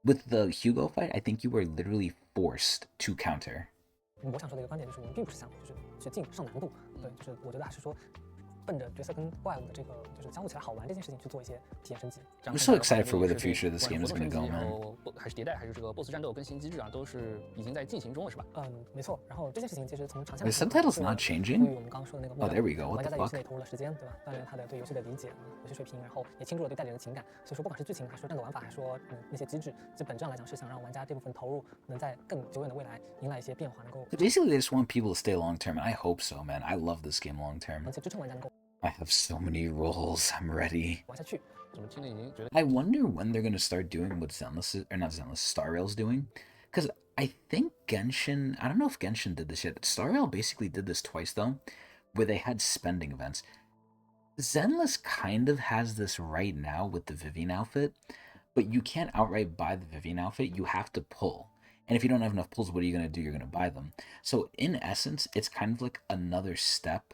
With the Hugo fight, I think you were literally forced to counter. 我想说的一个观点就是，我们并不是想就是去进上难度，对，就是我觉得还是说。 奔着角色跟怪物的这个就是交互起来好玩这件事情去做一些体验升级。 I'm so excited for where the future of this game is going to go, man. 还是迭代，还是这个 BOSS 战斗更新机制啊，都是已经在进行中了，是吧？没错。然后这件事情其实从长线 The subtitle's not changing. 对于我们刚刚说的那个 Oh, there we go. 玩 What 家 the 在游戏 fuck? 内投入了时间，对吧？锻炼他的对游戏的理解、游戏水平，然后也倾注了对代理人的情感。所以说，不管是剧情还是说战斗玩法，还是说那些机制，其实本质上来讲是想让玩家这部分投入能在更久远的未来迎来一些变化，能够。Basically, they just want people to stay long term, and I hope so, man. I love this game long term. 而且支撑玩家能够。 I have so many roles. I'm ready. 玩下去。 I wonder when they're gonna start doing what Zenless or not Zenless, Star Rail's doing, because I think Genshin. I don't know if Genshin did this yet. Star Rail basically did this twice though, where they had spending events. Zenless kind of has this right now with the Vivian outfit, but you can't outright buy the Vivian outfit. You have to pull. And if you don't have enough pulls, what are you gonna do? You're gonna buy them. So in essence, it's kind of like another step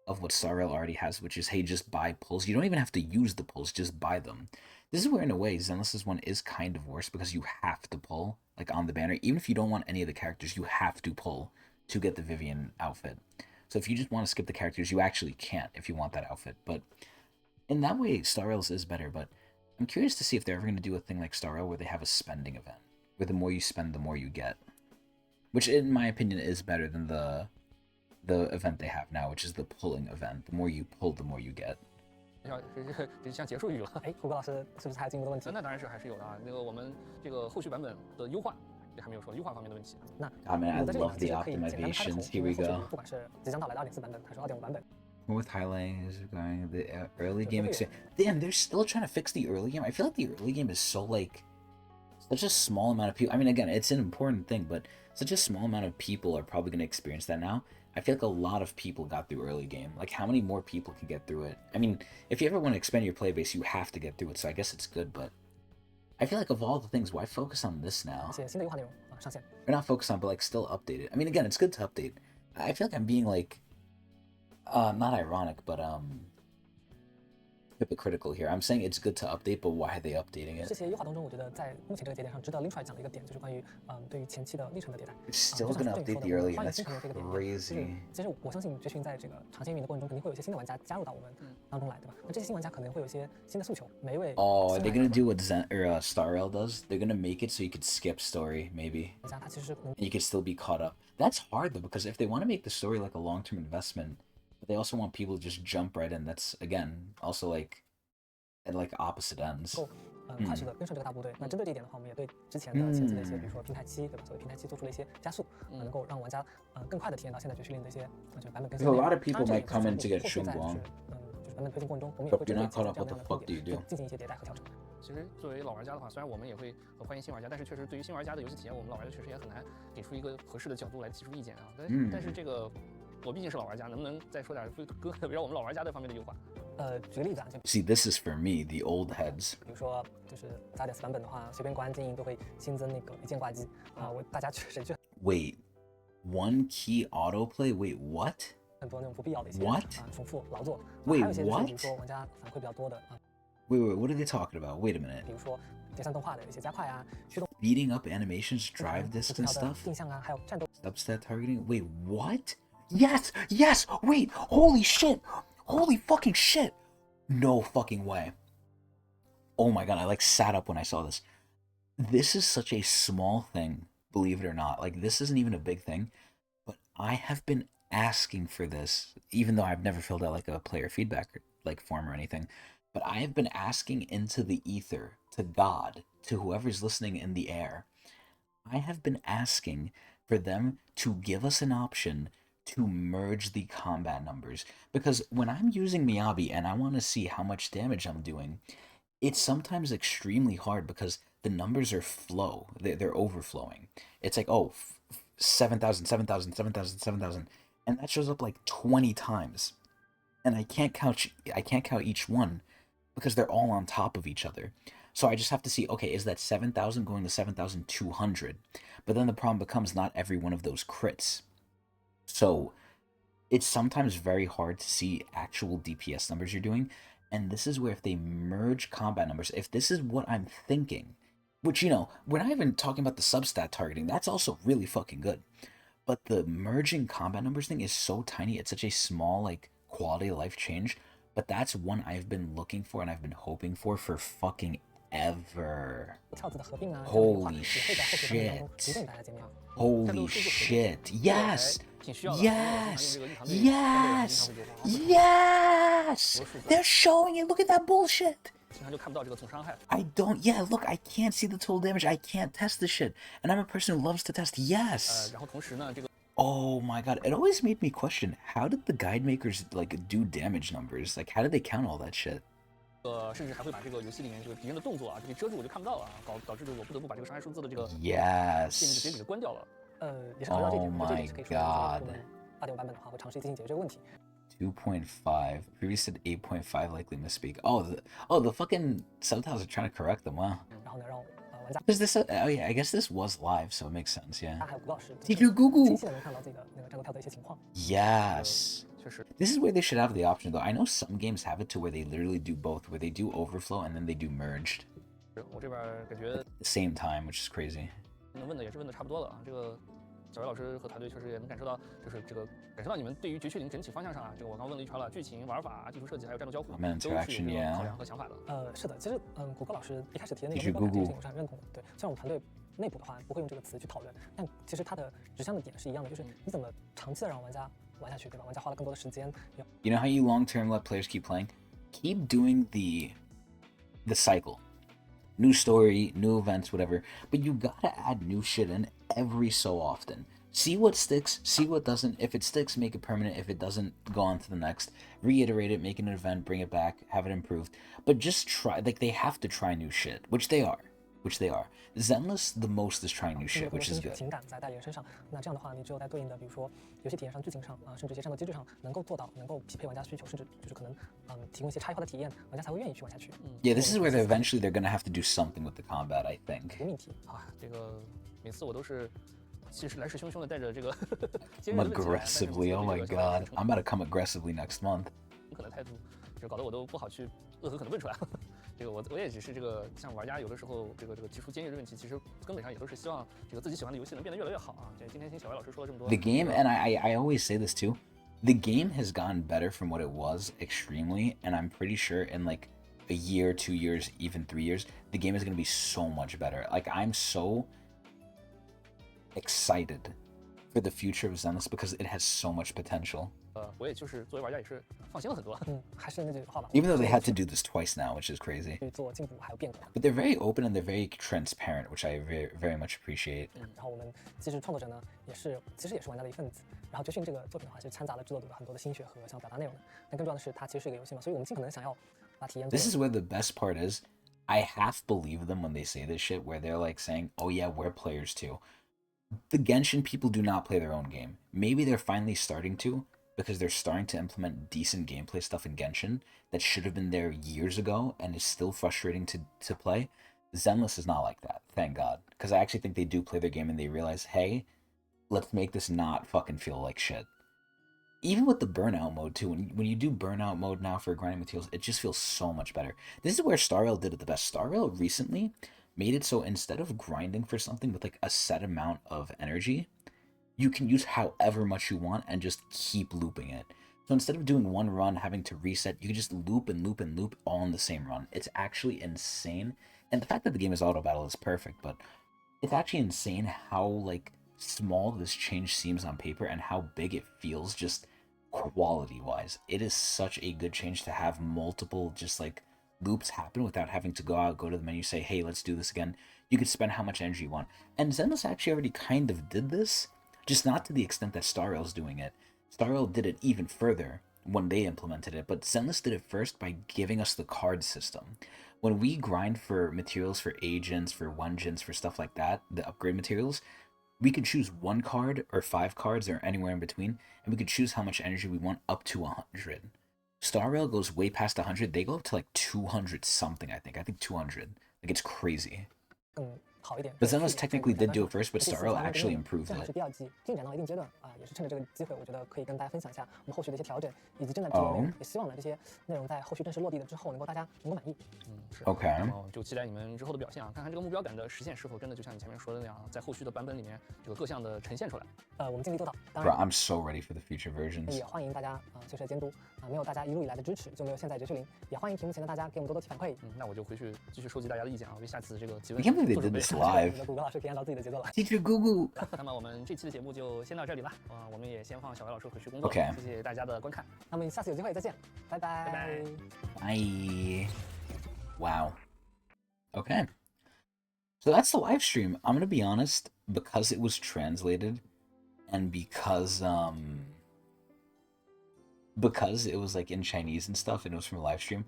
of what Star Rail already has, which is, hey, just buy pulls. You don't even have to use the pulls, just buy them. This is where, in a way, Zenless's one is kind of worse because you have to pull, like on the banner. Even if you don't want any of the characters, you have to pull to get the Vivian outfit. So if you just want to skip the characters, you actually can't if you want that outfit. But in that way, Star Rail's is better. But I'm curious to see if they're ever going to do a thing like Star Rail where they have a spending event. where the more you spend, the more you get, which in my opinion is better than the event they have now, which is the pulling event. The more you pull, the more you get. 这像结束语了。哎，谷歌老师是不是还有进一步的问题？那当然是还是有的啊。那个我们这个后续版本的优化也还没有说优化方面的问题。那 I mean, I 我在这里呢 love 其 the 实可以简单地开个头， optimizations. 因 Here 为 we 后续 go. 不管是即将到来的2.4版本，还是2.5版本， With highlights going the early game Damn, they're still trying to fix the early game. I feel like the early game is so like such a small amount of people. I mean, again, it's an important thing, but such a small amount of people are probably going to experience that now. I feel like a lot of people got through early game. Like, how many more people can get through it? I mean, if you ever want to expand your play base, you have to get through it. So I guess it's good, but I feel like of all the things, why focus on this now? 一些新的优化内容上线。Or not focus on, but like still update it. I mean, again, it's good to update. I feel like I'm being like, not ironic, but hypocritical here. I'm saying it's good to update, but why are they updating 这 it? 些优化当中，我觉得在目前这个节点上值得拎出来讲的一个点，就是关于对于前期的历程的迭代。 It's still 就像 gonna 是对 update 你 the 说的， early 我 game. 们 That's 新朋友这个点， crazy. 其实我相信绝群在这个长线运营的过程中，肯定会有一些新的玩家加入到我们当中来，对吧？那这些新玩家可能会有一些新的诉求，每一位 Oh, are 新 they 来 gonna 的 do what Zen or Star Rail does? They're gonna make it so you could skip story, maybe, 玩家，他其实可能 and you could still be caught up. That's hard though, because if they want to make the story like a long-term investment, but they also want people to just jump right in. That's again also like at like opposite ends. 够快速的跟上这个大部队。那针对这一点的话，我们也对之前的前期的一些，比如说平台期，对吧？所谓平台期做出了一些加速，能够让玩家更快的体验到现在绝区令的一些这个版本更新。 So a lot of people 当然 might come in to get 后续在就 Shunguang. 是就是版本推进过程中，我们也会针对 You're not caught up, 这样 what 的 the fuck 特 do you 点 do? 进行一些迭代和调整。其实作为老玩家的话，虽然我们也会欢迎新玩家，但是确实对于新玩家的游戏体验，我们老玩家确实也很难给出一个合适的角度来提出意见啊。但是这个我毕竟是老玩家，能不能再说点更让我们老玩家这方面的优化？举个例子啊，就 See, this is for me, the old heads. 比如说就是2.4版本的话，随便关静音都会新增那个一键挂机啊，大家确实就 Wait, one key autoplay? Wait, what? 很多那种不必要的一些 What? 重复劳作。 Wait, 还有一些就是 what? 比如说玩家反馈比较多的啊， Wait, what are they talking about? Wait a minute. 比如说第三动画的一些加快啊，驱动 Speeding up animations, drive disc 主 and 条的 stuff? 定向啊，还有战斗。 Substat targeting? Wait, what? Yes! Yes! Wait! Holy shit! Holy fucking shit! No fucking way. Oh my god, I like sat up when I saw this. This is such a small thing, believe it or not. Like, this isn't even a big thing, but I have been asking for this, even though I've never filled out like a player feedback like form or anything. But I have been asking into the ether, to God, to whoever's listening in the air. I have been asking for them to give us an option to merge the combat numbers. Because when I'm using Miyabi and I want to see how much damage I'm doing, it's sometimes extremely hard because the numbers are flow. They're overflowing. It's like, oh, 7,000, 7,000, 7,000, 7,000. And that shows up like 20 times. And I can't count each one because they're all on top of each other. So I just have to see, okay, is that 7,000 going to 7,200? But then the problem becomes not every one of those crits. So it's sometimes very hard to see actual DPS numbers you're doing. And this is where if they merge combat numbers, if this is what I'm thinking, which, you know, we're not even talking about the substat targeting. That's also really fucking good. But the merging combat numbers thing is so tiny. It's such a small, like, quality of life change. But that's one I've been looking for and I've been hoping for fucking ever. 跳字的合并啊， Holy 也会在后续的当中 shit. 提供大家见面。 Holy shit. Yes. 挺需要的。 Yes. 用这个硬糖 Yes. 队经常会有 Yes. They're showing it. Look at that bullshit. 经常就看不到这个总伤害。 I don't. Yeah, look, I can't see the total damage. I can't test this shit. And I'm a person who loves to test. Yes. 然后同时呢，这个 Oh my god. It always made me question, how did the guide makers, like, do damage numbers? Like, how did they count all that shit? 甚至还会把这个游戏里面这个敌人的动作啊，就给遮住，我就看不到了啊，导致我不得不把这个伤害数字的这个界面就直接 Yes. 给它关掉了。也是考虑到这一点， Oh 这一点是可以说的， my 就是我们2.5版本的话会尝试进行解决这个问题。 2.5. Previous said 8.5, likely misspeak. The fucking subtitles are trying to correct them. Wow. 然后呢，让玩家 Because this, oh yeah, I guess this was live, so it makes sense, yeah. 还有谷歌老师 TQ Google 清晰的能看到自己的那个战斗跳的一些情况。 Yes. 确实， This is where they should have the option, though. I know some games have it to where they literally do both, where they do overflow and then they do merged 我这边感觉 at the same time, which is crazy. 问的也是问的差不多了啊。这个小维老师和团队确实也能感受到，就是这个感受到你们对于绝区零整体方向上啊，这个我刚问了一圈了，剧情、玩法、技术设计还有战斗交互， Command 都是有这 interaction, 个 yeah. 考量和想法的。是的，其实谷歌老师一开始提的那个继续目标感这 Google 个事情我是很认同的。对，虽然我们团队内部的话不会用这个词去讨论，但其实它的指向的点是一样的，就是你怎么长期的让玩家玩下去，对吧？玩家花了更多的时间。You know how you long-term let players keep playing? Keep doing the cycle. New story, new events, whatever. But you gotta add new shit in every so often. See what sticks, see what doesn't. If it sticks, make it permanent. If it doesn't, go on to the next. Reiterate it, make an event, bring it back, have it improved. But just try, like, they have to try new shit, which they are. Zenless, the most is trying new shit, which is good. 情感在代理人身上，那这样的话，你只有在对应的，比如说游戏体验上、剧情上甚至一些战斗机制上，能够做到，能够匹配玩家需求，甚至就是可能提供一些差异化的体验，玩家才会愿意去玩下去。Yeah, this is where eventually they're gonna have to do something with the combat, I think. 无命题啊，这个每次我都是气势来势汹汹的带着这个 I'm aggressively, oh my god. I'm about to come aggressively next month. 可能态度，就搞得我都不好去恶狠狠地问出来。这个我也只是这个像玩家有的时候这个提出尖锐的问题，其实根本上也都是希望这个自己喜欢的游戏能变得越来越好啊。这今天听小白老师说了这么多。 The game, and I always say this too, the game has gotten better from what it was extremely, and I'm pretty sure in like a year, 2 years, even 3 years, the game is going to be so much better. Like, I'm so excited for the future of Zenless because it has so much potential. 我也就是作为玩家也是放心了很多。还是那句话吧。Even though they had to do this twice now, which is crazy. 去做进步还有变革。But they're very open and they're very transparent, which I very much appreciate. 然后我们其实创作者呢，其实也是玩家的一份子。然后决训这个作品的话，是掺杂了制作组的很多的心血和想表达内容的。但更重要的是，它其实是一个游戏嘛，所以我们尽可能想要把体验。This is where the best part is. I half believe them when they say this shit, where they're like saying, "Oh yeah, we're players too." The Genshin people do not play their own game. Maybe they're finally starting to, because they're starting to implement decent gameplay stuff in Genshin that should have been there years ago and is still frustrating to play. Zenless is not like that, thank God. Because I actually think they do play their game and they realize, hey, let's make this not fucking feel like shit. Even with the burnout mode too, when you do burnout mode now for grinding materials, it just feels so much better. This is where Star Rail did it the best. Star Rail recently made it so instead of grinding for something with like a set amount of energy, you can use however much you want and just keep looping it. So instead of doing one run, having to reset, you can just loop and loop and loop all in the same run. It's actually insane. And the fact that the game is auto battle is perfect, but it's actually insane how like small this change seems on paper and how big it feels just quality wise. It is such a good change to have multiple just like loops happen without having to go out, go to the menu, say, hey, let's do this again. You could spend how much energy you want. And Zenless actually already kind of did this, just not to the extent that Star Rail's doing it. Star Rail did it even further when they implemented it, but Zenless did it first by giving us the card system. When we grind for materials for agents, for Wenjins, for stuff like that, the upgrade materials, we could choose 1 card or 5 cards or anywhere in between, and we could choose how much energy we want up to 100. Star Rail goes way past 100. They go up to like 200 something, I think. I think 200. Like, it's crazy. But Zenless technically did do it first, but Star Rail actually improved it. 是第2季进展到一定阶段也是趁着这个机会，我觉得可以跟大家分享一下我们后续的一些调整，以及正在制作内容。也希望呢这些内容在后续正式落地了之后，大家能够满意。是。OK。然后就期待你们之后的表现啊，看看这个目标感的实现是否真的就像你前面说的那样，在后续的版本里面这个各项的呈现出来。我们尽力做到。当 Bro, I'm so ready for the future versions. 也欢迎大家随时监督没有大家一路以来的支持，就没有现在绝学零。也欢迎屏幕前的大家给我们多多提反馈。那我就回去继续收集大家的意见啊，为下次这个提问。I can't believe they did this live. 谷歌老师可以按照自己的节奏来。Teacher Google。那么我们这期的节目就先到这里吧。我们也先放小白老师回去工作。OK。谢谢大家的观看。那么下次有机会再见，拜拜。拜拜。Bye. Wow. Okay. So that's the live stream. I'm gonna be honest, because it was translated, and because it was like in Chinese and stuff, and it was from a live stream,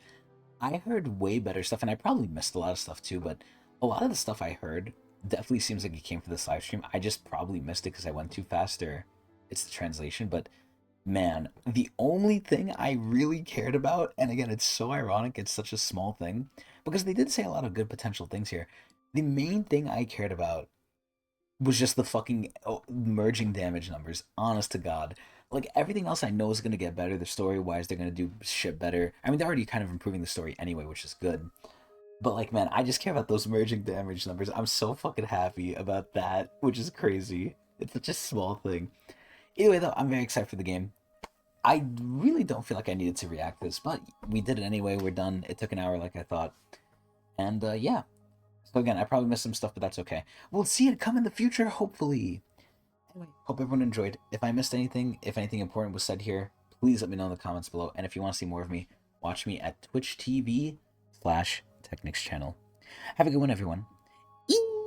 I heard way better stuff, and I probably missed a lot of stuff too, but a lot of the stuff I heard definitely seems like it came from this live stream. I just probably missed it because I went too fast, or it's the translation, but man, the only thing I really cared about, and again, it's so ironic, it's such a small thing, because they did say a lot of good potential things here. The main thing I cared about was just the fucking merging damage numbers, honest to God. Like, everything else I know is going to get better. The story-wise, they're going to do shit better. I mean, they're already kind of improving the story anyway, which is good. But, like, man, I just care about those merging damage numbers. I'm so fucking happy about that, which is crazy. It's such a small thing. Either way, though, I'm very excited for the game. I really don't feel like I needed to react to this, but we did it anyway. We're done. It took an hour like I thought. And, yeah. So again, I probably missed some stuff, but that's okay. We'll see it come in the future, hopefully. Anyway, hope everyone enjoyed. If I missed anything, if anything important was said here, please let me know in the comments below. And if you want to see more of me, watch me at Twitch TV/Tecnics channel. Have a good one, everyone. Eee!